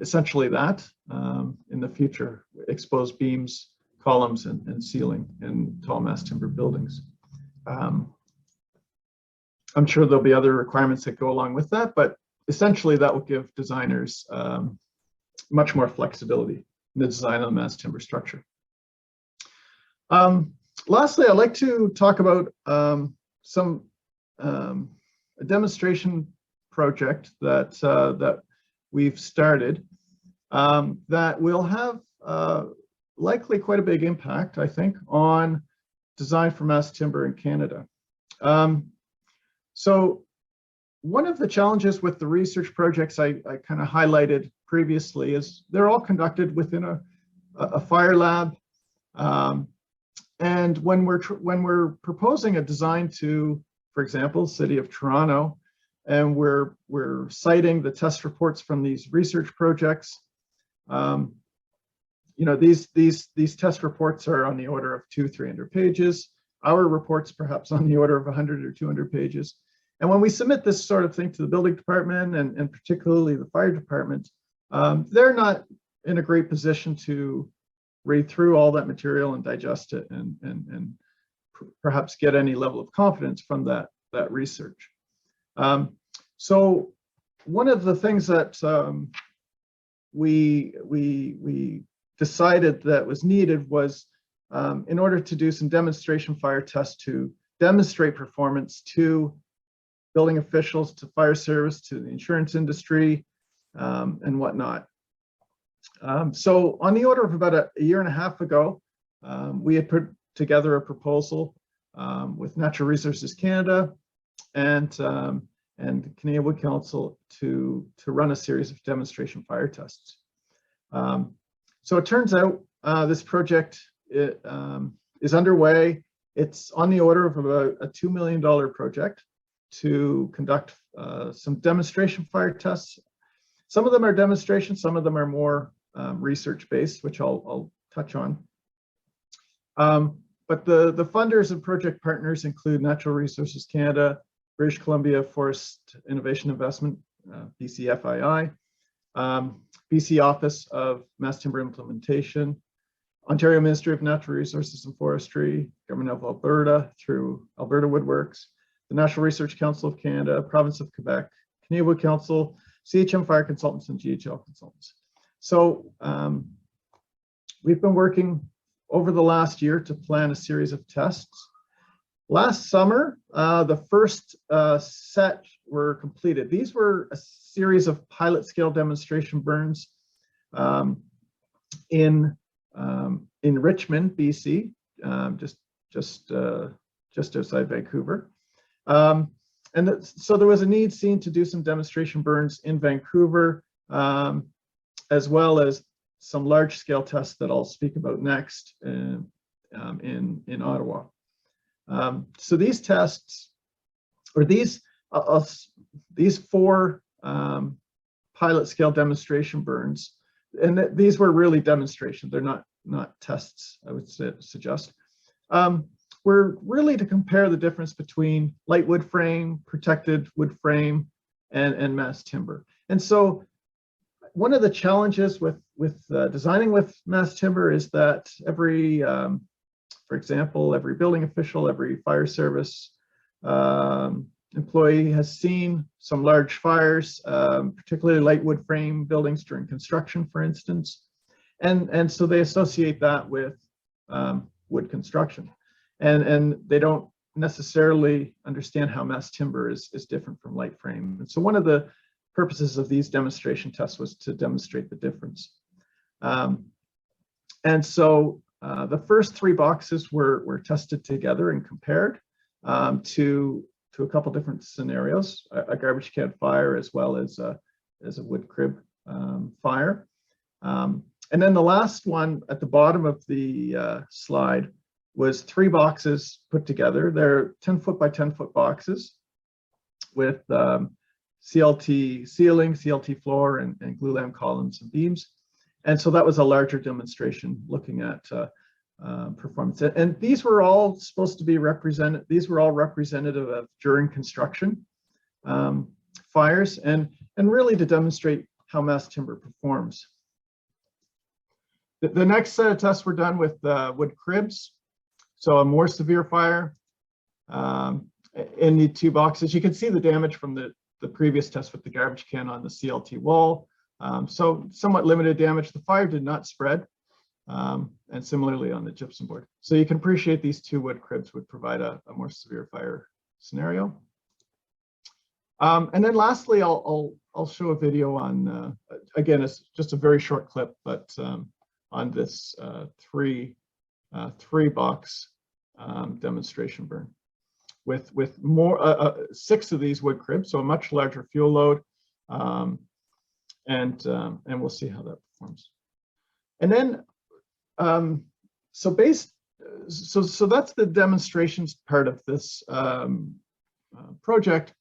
essentially that in the future, exposed beams, columns, and ceiling in tall mass timber buildings. I'm sure there'll be other requirements that go along with that, but essentially that will give designers much more flexibility in the design of the mass timber structure. Lastly, I'd like to talk about a demonstration project that we've started that will have likely quite a big impact, I think, on design for mass timber in Canada. So one of the challenges with the research projects I kind of highlighted previously is they're all conducted within a fire lab. And when we're proposing a design to, for example, City of Toronto, and we're citing the test reports from these research projects. You know, these test reports are on the order of 200-300 pages. Our reports perhaps on the order of 100 or 200 pages. And when we submit this sort of thing to the building department and particularly the fire department, they're not in a great position to read through all that material and digest it and perhaps get any level of confidence from that research. So one of the things that we decided that was needed was in order to do some demonstration fire tests to demonstrate performance to building officials, to fire service, to the insurance industry, and whatnot. So on the order of about a year and a half ago, we had put together a proposal with Natural Resources Canada and Canadian Wood Council to run a series of demonstration fire tests. So it turns out this project is underway. It's on the order of about a $2 million project to conduct some demonstration fire tests. Some of them are demonstrations, some of them are more research-based, which I'll touch on. But the funders and project partners include Natural Resources Canada, British Columbia Forest Innovation Investment, BCFII, BC Office of Mass Timber Implementation, Ontario Ministry of Natural Resources and Forestry, Government of Alberta through Alberta Woodworks, the National Research Council of Canada, Province of Quebec, Canadian Wood Council, CHM Fire Consultants, and GHL Consultants. So we've been working over the last year to plan a series of tests. Last summer, the first set were completed. These were a series of pilot scale demonstration burns in Richmond, BC, just outside Vancouver. So there was a need seen to do some demonstration burns in Vancouver, as well as some large scale tests that I'll speak about next in Ottawa. So these tests, or these four pilot scale demonstration burns, and these were really demonstrations, they're not tests, I would suggest, were really to compare the difference between light wood frame, protected wood frame, and mass timber. And so one of the challenges with designing with mass timber is that for example, every building official, every fire service employee has seen some large fires, particularly light wood frame buildings during construction, for instance. And so they associate that with wood construction. And they don't necessarily understand how mass timber is different from light frame. And so one of the purposes of these demonstration tests was to demonstrate the difference. And so the first three boxes were tested together and compared to a couple different scenarios, a garbage can fire as well as a wood crib fire. And then the last one at the bottom of the slide was three boxes put together. They're 10-foot by 10-foot boxes with CLT ceiling, CLT floor, and glulam columns and beams. And so that was a larger demonstration looking at performance. And these were all supposed to be represented, these were all representative of during construction fires and really to demonstrate how mass timber performs. The next set of tests were done with wood cribs. So a more severe fire in the two boxes. You can see the damage from the previous test with the garbage can on the CLT wall. So somewhat limited damage. The fire did not spread, and similarly on the gypsum board. So you can appreciate these two wood cribs would provide a more severe fire scenario. And then lastly, I'll show a video on, again, it's just a very short clip, but on this three box demonstration burn with more 6 of these wood cribs, so a much larger fuel load, and we'll see how that performs. And then so that's the demonstrations part of this project.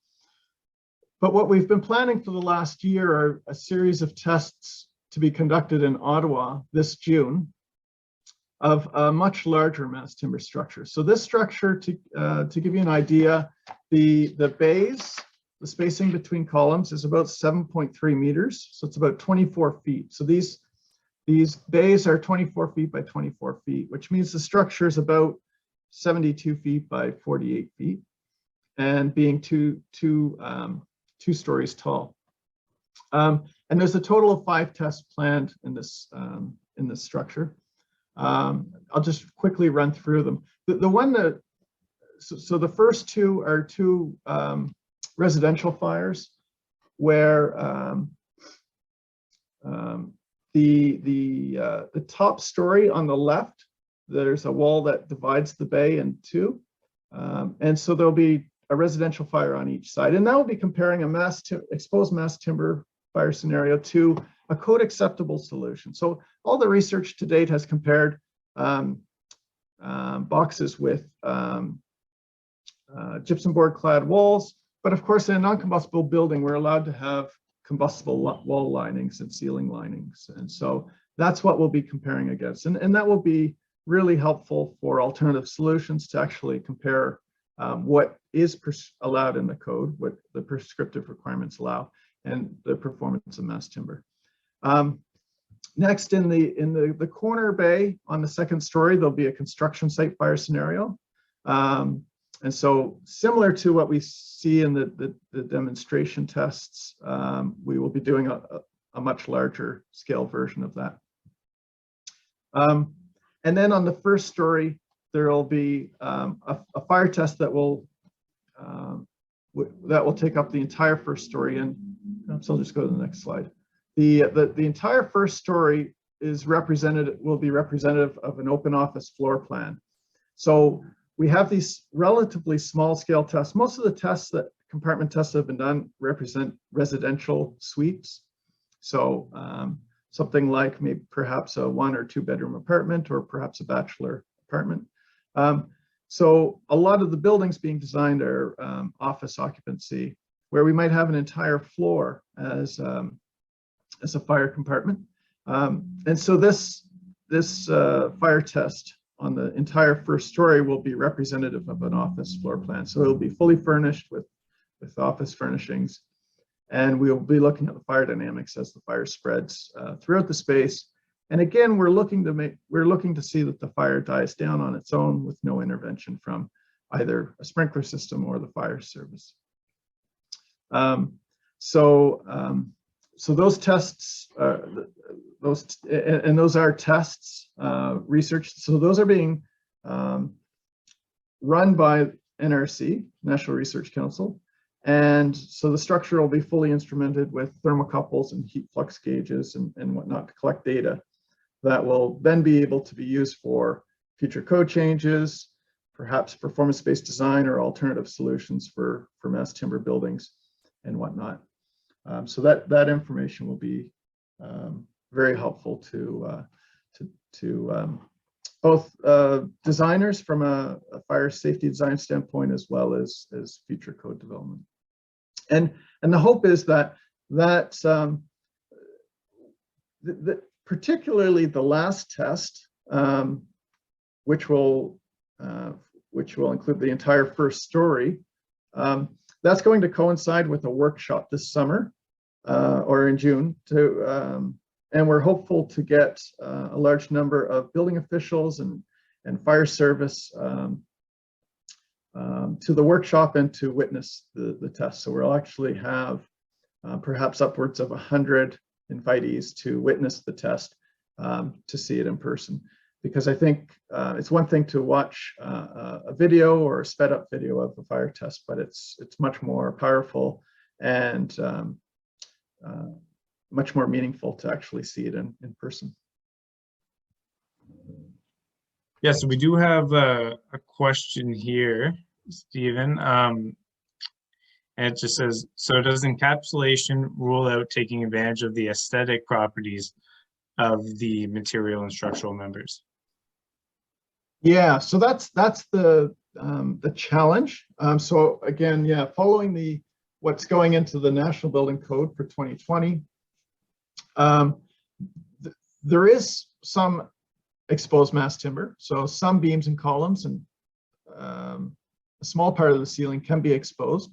But what we've been planning for the last year are a series of tests to be conducted in Ottawa this June of a much larger mass timber structure. So this structure, to give you an idea, the bays, the spacing between columns is about 7.3 meters. So it's about 24 feet. So these bays are 24 feet by 24 feet, which means the structure is about 72 feet by 48 feet and being two stories tall. And there's a total of 5 tests planned in this structure. I'll just quickly run through them. The one that, so the first two are two residential fires where the top story on the left, there's a wall that divides the bay in two. And so there'll be a residential fire on each side. And that will be comparing a exposed mass timber fire scenario to a code acceptable solution. So all the research to date has compared boxes with gypsum board clad walls. But of course, in a non-combustible building, we're allowed to have combustible wall linings and ceiling linings. And so that's what we'll be comparing against. And that will be really helpful for alternative solutions to actually compare what is allowed in the code, what the prescriptive requirements allow, and the performance of mass timber. Next, in the corner bay on the second story, there'll be a construction site fire scenario. And so similar to what we see in the demonstration tests, we will be doing a much larger scale version of that. And then on the first story, there will be a fire test that will take up the entire first story. And so I'll just go to the next slide. The entire first story will be representative of an open office floor plan. So we have these relatively small scale tests. Most of the compartment tests that have been done represent residential suites. So something like maybe perhaps a 1 or 2 bedroom apartment, or perhaps a bachelor apartment. So a lot of the buildings being designed are office occupancy, where we might have an entire floor as a fire compartment. And so this fire test on the entire first story will be representative of an office floor plan. So it'll be fully furnished with office furnishings. And we'll be looking at the fire dynamics as the fire spreads throughout the space. And again, we're looking to see that the fire dies down on its own with no intervention from either a sprinkler system or the fire service. So those tests, those are tests, research. So those are being run by NRC, National Research Council. And so the structure will be fully instrumented with thermocouples and heat flux gauges and whatnot to collect data that will then be able to be used for future code changes, perhaps performance-based design or alternative solutions for mass timber buildings and whatnot. So that information will be very helpful to both designers from a fire safety design standpoint, as well as future code development. And the hope is that particularly the last test, which will include the entire first story, that's going to coincide with a workshop this summer or in June, and we're hopeful to get a large number of building officials and fire service to the workshop and to witness the test. So we'll actually have perhaps upwards of 100 invitees to witness the test, to see it in person. Because I think it's one thing to watch a video or a sped up video of a fire test, but it's much more powerful and much more meaningful to actually see it in person. Yeah, so we do have a question here, Stephen. And it just says, so does encapsulation rule out taking advantage of the aesthetic properties of the material and structural members? Yeah, so that's the challenge. So again, yeah, following the what's going into the National Building Code for 2020. There is some exposed mass timber, so some beams and columns and a small part of the ceiling can be exposed,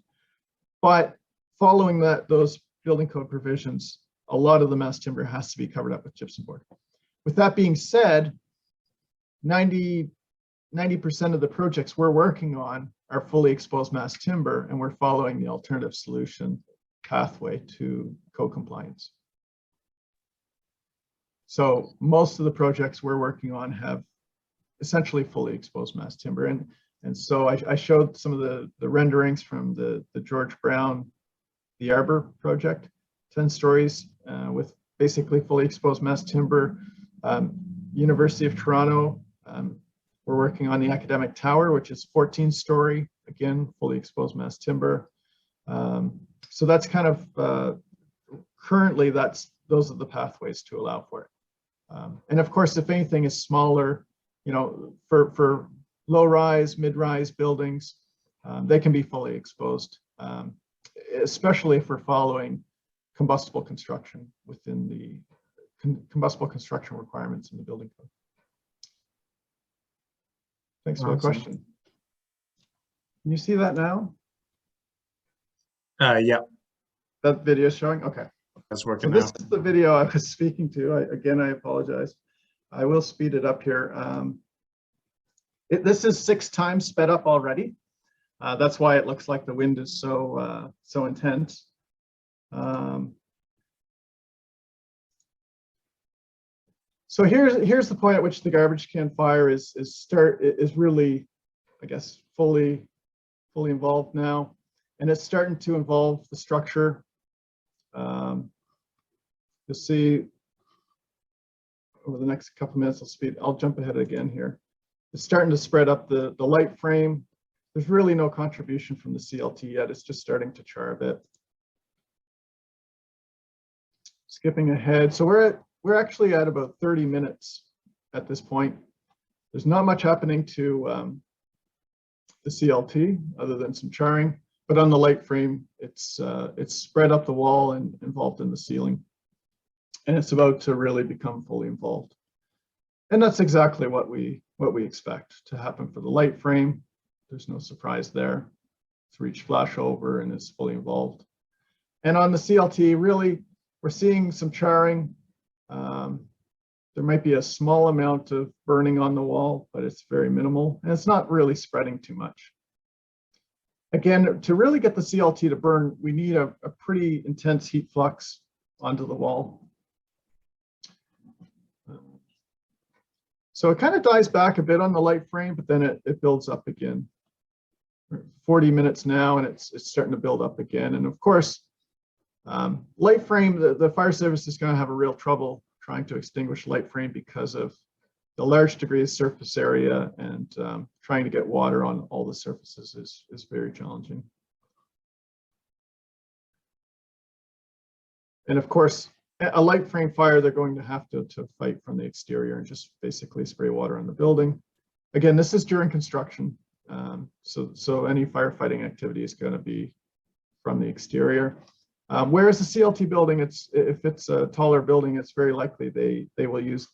but following those building code provisions, a lot of the mass timber has to be covered up with gypsum board. With that being said, 90% of the projects we're working on are fully exposed mass timber, and we're following the alternative solution pathway to code compliance. So most of the projects we're working on have essentially fully exposed mass timber. And so I showed some of the renderings from the George Brown, the Arbor project, 10 stories with basically fully exposed mass timber. University of Toronto, we're working on the Academic Tower, which is 14-story, again, fully exposed mass timber. So that's kind of, currently those are the pathways to allow for it. And of course, if anything is smaller, you know, for low-rise, mid-rise buildings, they can be fully exposed, especially if we're following combustible construction within the combustible construction requirements in the building code. Thanks for the question. Can you see that now? Yeah, That video is showing? Okay. that's working So now. this is the video I was speaking to. Again, I apologize. I will speed it up here. This is 6 times sped up already. That's why it looks like the wind is so intense. So here's the point at which the garbage can fire is really, I guess, fully involved now, and it's starting to involve the structure. You'll see over the next couple of minutes. I'll jump ahead again here. It's starting to spread up the light frame. There's really no contribution from the CLT yet. It's just starting to char a bit. Skipping ahead, so we're actually at about 30 minutes at this point. There's not much happening to the CLT other than some charring, but on the light frame, it's spread up the wall and involved in the ceiling, and it's about to really become fully involved. And that's exactly what we expect to happen for the light frame. There's no surprise there. It's reached flashover and is fully involved. And on the CLT, really, we're seeing some charring. There might be a small amount of burning on the wall, but it's very minimal, and it's not really spreading too much. Again, to really get the CLT to burn, we need a pretty intense heat flux onto the wall. So it kind of dies back a bit on the light frame, but then it builds up again. 40 minutes now, and it's starting to build up again. And of course, light frame, the fire service is going to have a real trouble trying to extinguish light frame because of the large degree of surface area, and trying to get water on all the surfaces is very challenging. And of course, a light frame fire, they're going to have to fight from the exterior and just basically spray water on the building. Again, this is during construction. So any firefighting activity is going to be from the exterior. Whereas the CLT building, if it's a taller building, it's very likely they will use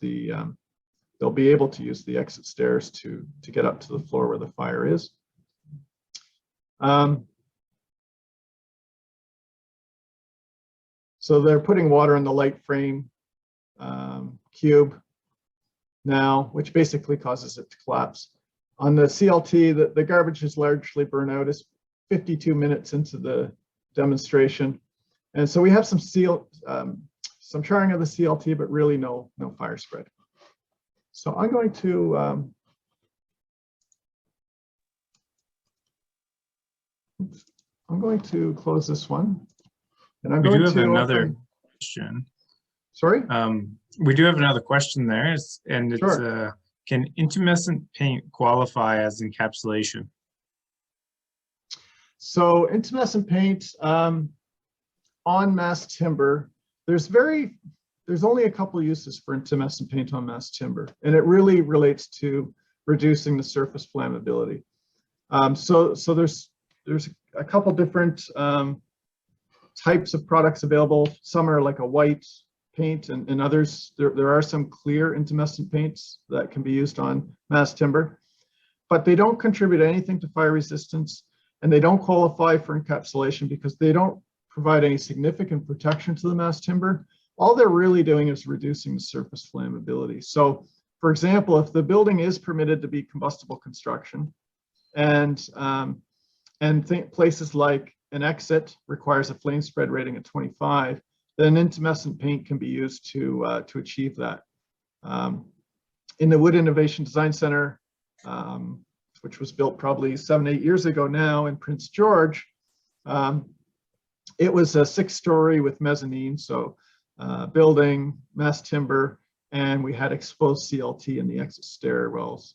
they'll be able to use the exit stairs to get up to the floor where the fire is. So they're putting water in the light frame cube now, which basically causes it to collapse. On the CLT, the garbage is largely burned out. It's 52 minutes into the demonstration. And so we have some charring of the CLT, but really no fire spread. So I'm going to close this one. And we do have another question. Sorry? We do have another question there, and it's Sure. Can intumescent paint qualify as encapsulation? So intumescent paint on mass timber, there's only a couple uses for intumescent paint on mass timber, and it really relates to reducing the surface flammability. So there's a couple different types of products available. Some are like a white paint, and others, there are some clear intumescent paints that can be used on mass timber, but they don't contribute anything to fire resistance, and they don't qualify for encapsulation because they don't provide any significant protection to the mass timber. All they're really doing is reducing the surface flammability. So, for example, if the building is permitted to be combustible construction, and places like an exit requires a flame spread rating of 25, then intumescent paint can be used to achieve that. In the Wood Innovation Design Center, which was built probably 7-8 years ago now in Prince George, it was a 6-story with mezzanine, so building, mass timber, and we had exposed CLT in the exit stairwells.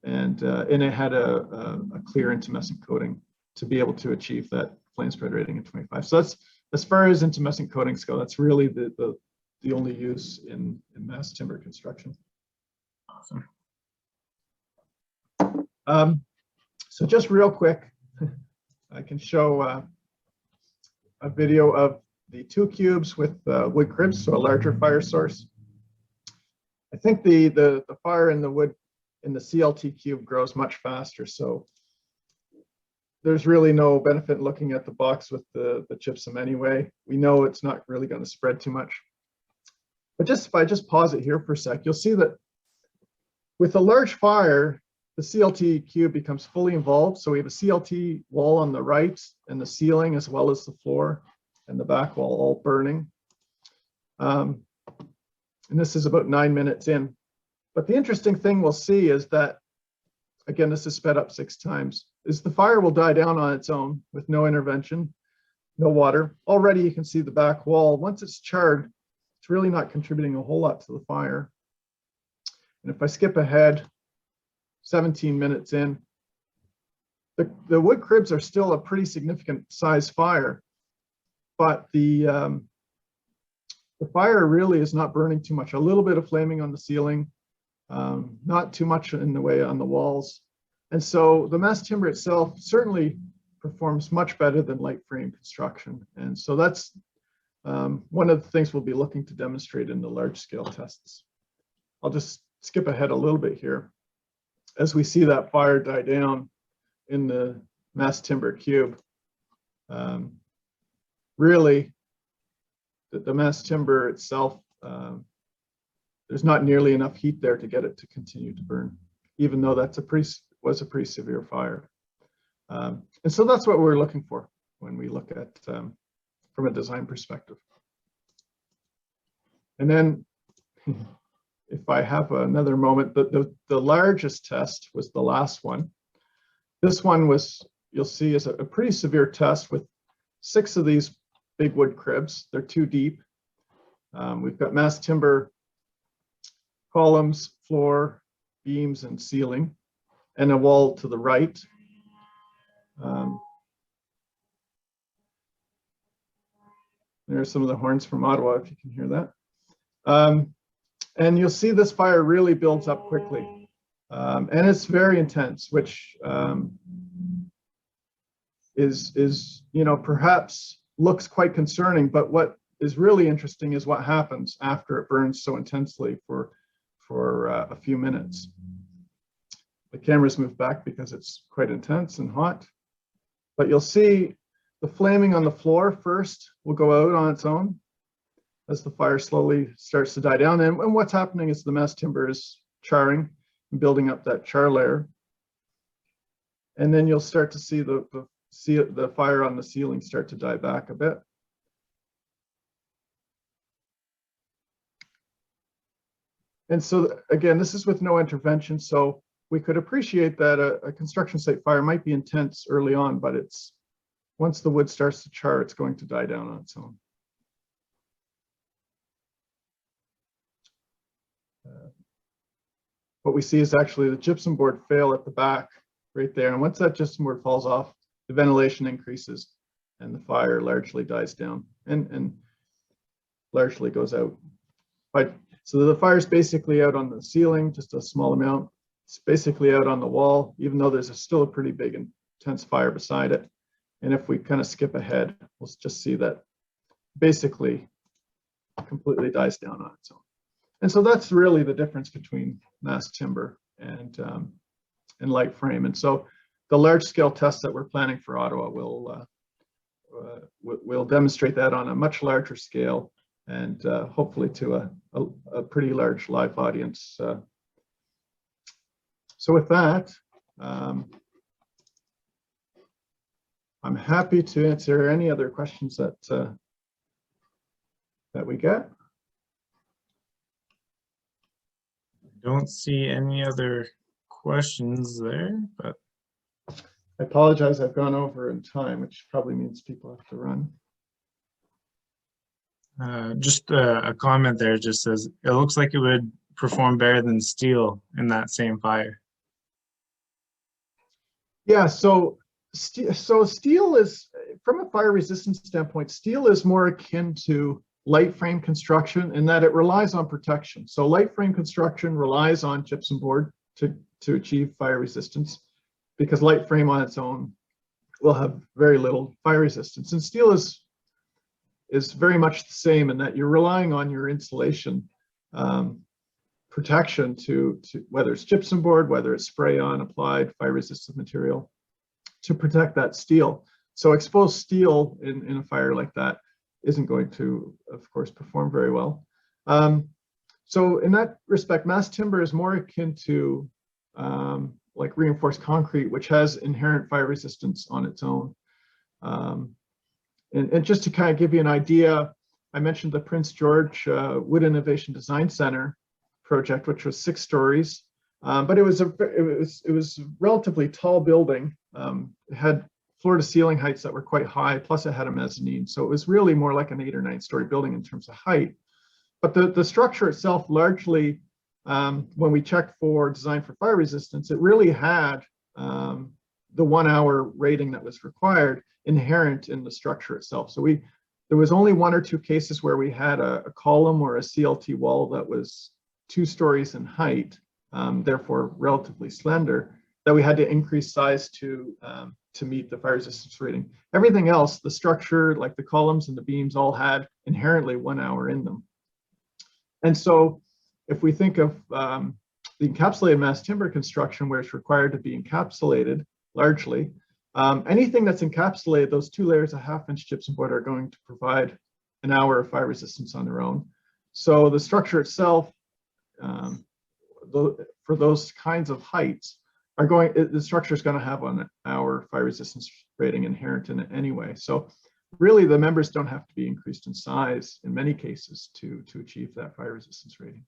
And it had a clear intumescent coating to be able to achieve that flame spread rating of 25. So that's, as far as intumescent coatings go, that's really the only use in mass timber construction. Awesome. So just real quick, I can show a video of the 2 cubes with wood cribs, so a larger fire source. I think the fire in the wood in the CLT cube grows much faster, so there's really no benefit in looking at the box with the gypsum anyway. We know it's not really going to spread too much. But just if I just pause it here for a sec, you'll see that with a large fire, the CLT cube becomes fully involved. So we have a CLT wall on the right and the ceiling, as well as the floor and the back wall, all burning. And this is about 9 minutes in. But the interesting thing we'll see is that, again, this is sped up 6 times, is the fire will die down on its own with no intervention, no water. Already you can see the back wall. Once it's charred, it's really not contributing a whole lot to the fire. And if I skip ahead, 17 minutes in, the wood cribs are still a pretty significant size fire, but the fire really is not burning too much. A little bit of flaming on the ceiling, not too much in the way on the walls. And so the mass timber itself certainly performs much better than light frame construction. And so that's one of the things we'll be looking to demonstrate in the large scale tests. I'll just skip ahead a little bit here. As we see that fire die down in the mass timber cube, really the mass timber itself, there's not nearly enough heat there to get it to continue to burn, even though that's was a pretty severe fire. And so that's what we're looking for when we look at from a design perspective. And then if I have another moment, the largest test was the last one. This one was, you'll see, is a pretty severe test with 6 of these big wood cribs. They're 2 deep. We've got mass timber columns, floor, beams, and ceiling, and a wall to the right. There are some of the horns from Ottawa, if you can hear that. And you'll see this fire really builds up quickly. And it's very intense, which is, you know, perhaps looks quite concerning, but what is really interesting is what happens after it burns so intensely for a few minutes. The cameras move back because it's quite intense and hot, but you'll see the flaming on the floor first will go out on its own as the fire slowly starts to die down. And what's happening is the mass timber is charring and building up that char layer. And then you'll start to see the fire on the ceiling start to die back a bit. And so again, this is with no intervention. So we could appreciate that a construction site fire might be intense early on, but it's once the wood starts to char, it's going to die down on its own. What we see is actually the gypsum board fail at the back right there. And once that gypsum board falls off, the ventilation increases and the fire largely dies down and largely goes out. But so the fire is basically out on the ceiling, just a small amount. It's basically out on the wall, even though there's still a pretty big intense fire beside it. And if we kind of skip ahead, we'll just see that basically completely dies down on its own. And so that's really the difference between mass timber and light frame. And so the large scale tests that we're planning for Ottawa will demonstrate that on a much larger scale, and hopefully to a pretty large live audience. So with that, I'm happy to answer any other questions that we get. Don't see any other questions there, but I apologize, I've gone over in time, which probably means people have to run. just a comment there just says, it looks like it would perform better than steel in that same fire. Yeah, so steel is, from a fire resistance standpoint, steel is more akin to light frame construction in that it relies on protection. So light frame construction relies on gypsum board to achieve fire resistance, because light frame on its own will have very little fire resistance. And steel is very much the same in that you're relying on your insulation protection to whether it's gypsum board, whether it's spray on applied fire resistant material, to protect that steel. So exposed steel in a fire like that isn't going to, of course, perform very well. So in that respect, mass timber is more akin to like reinforced concrete, which has inherent fire resistance on its own. And just to kind of give you an idea, I mentioned the Prince George Wood Innovation Design Center project, which was 6 stories, but it was a relatively tall building. It had floor to ceiling heights that were quite high, plus it had a mezzanine. So it was really more like an 8 or 9 story building in terms of height. But the structure itself largely, when we checked for design for fire resistance, it really had the 1 hour rating that was required inherent in the structure itself. So there was only 1 or 2 cases where we had a column or a CLT wall that was 2 stories in height, therefore relatively slender, that we had to increase size to meet the fire resistance rating. Everything else, the structure, like the columns and the beams, all had inherently 1 hour in them. And so if we think of the encapsulated mass timber construction, where it's required to be encapsulated largely, anything that's encapsulated, those 2 layers of 1/2 inch gypsum board are going to provide an hour of fire resistance on their own. So the structure itself, for those kinds of heights, the structure is going to have an hour fire resistance rating inherent in it anyway. So really the members don't have to be increased in size in many cases to achieve that fire resistance rating.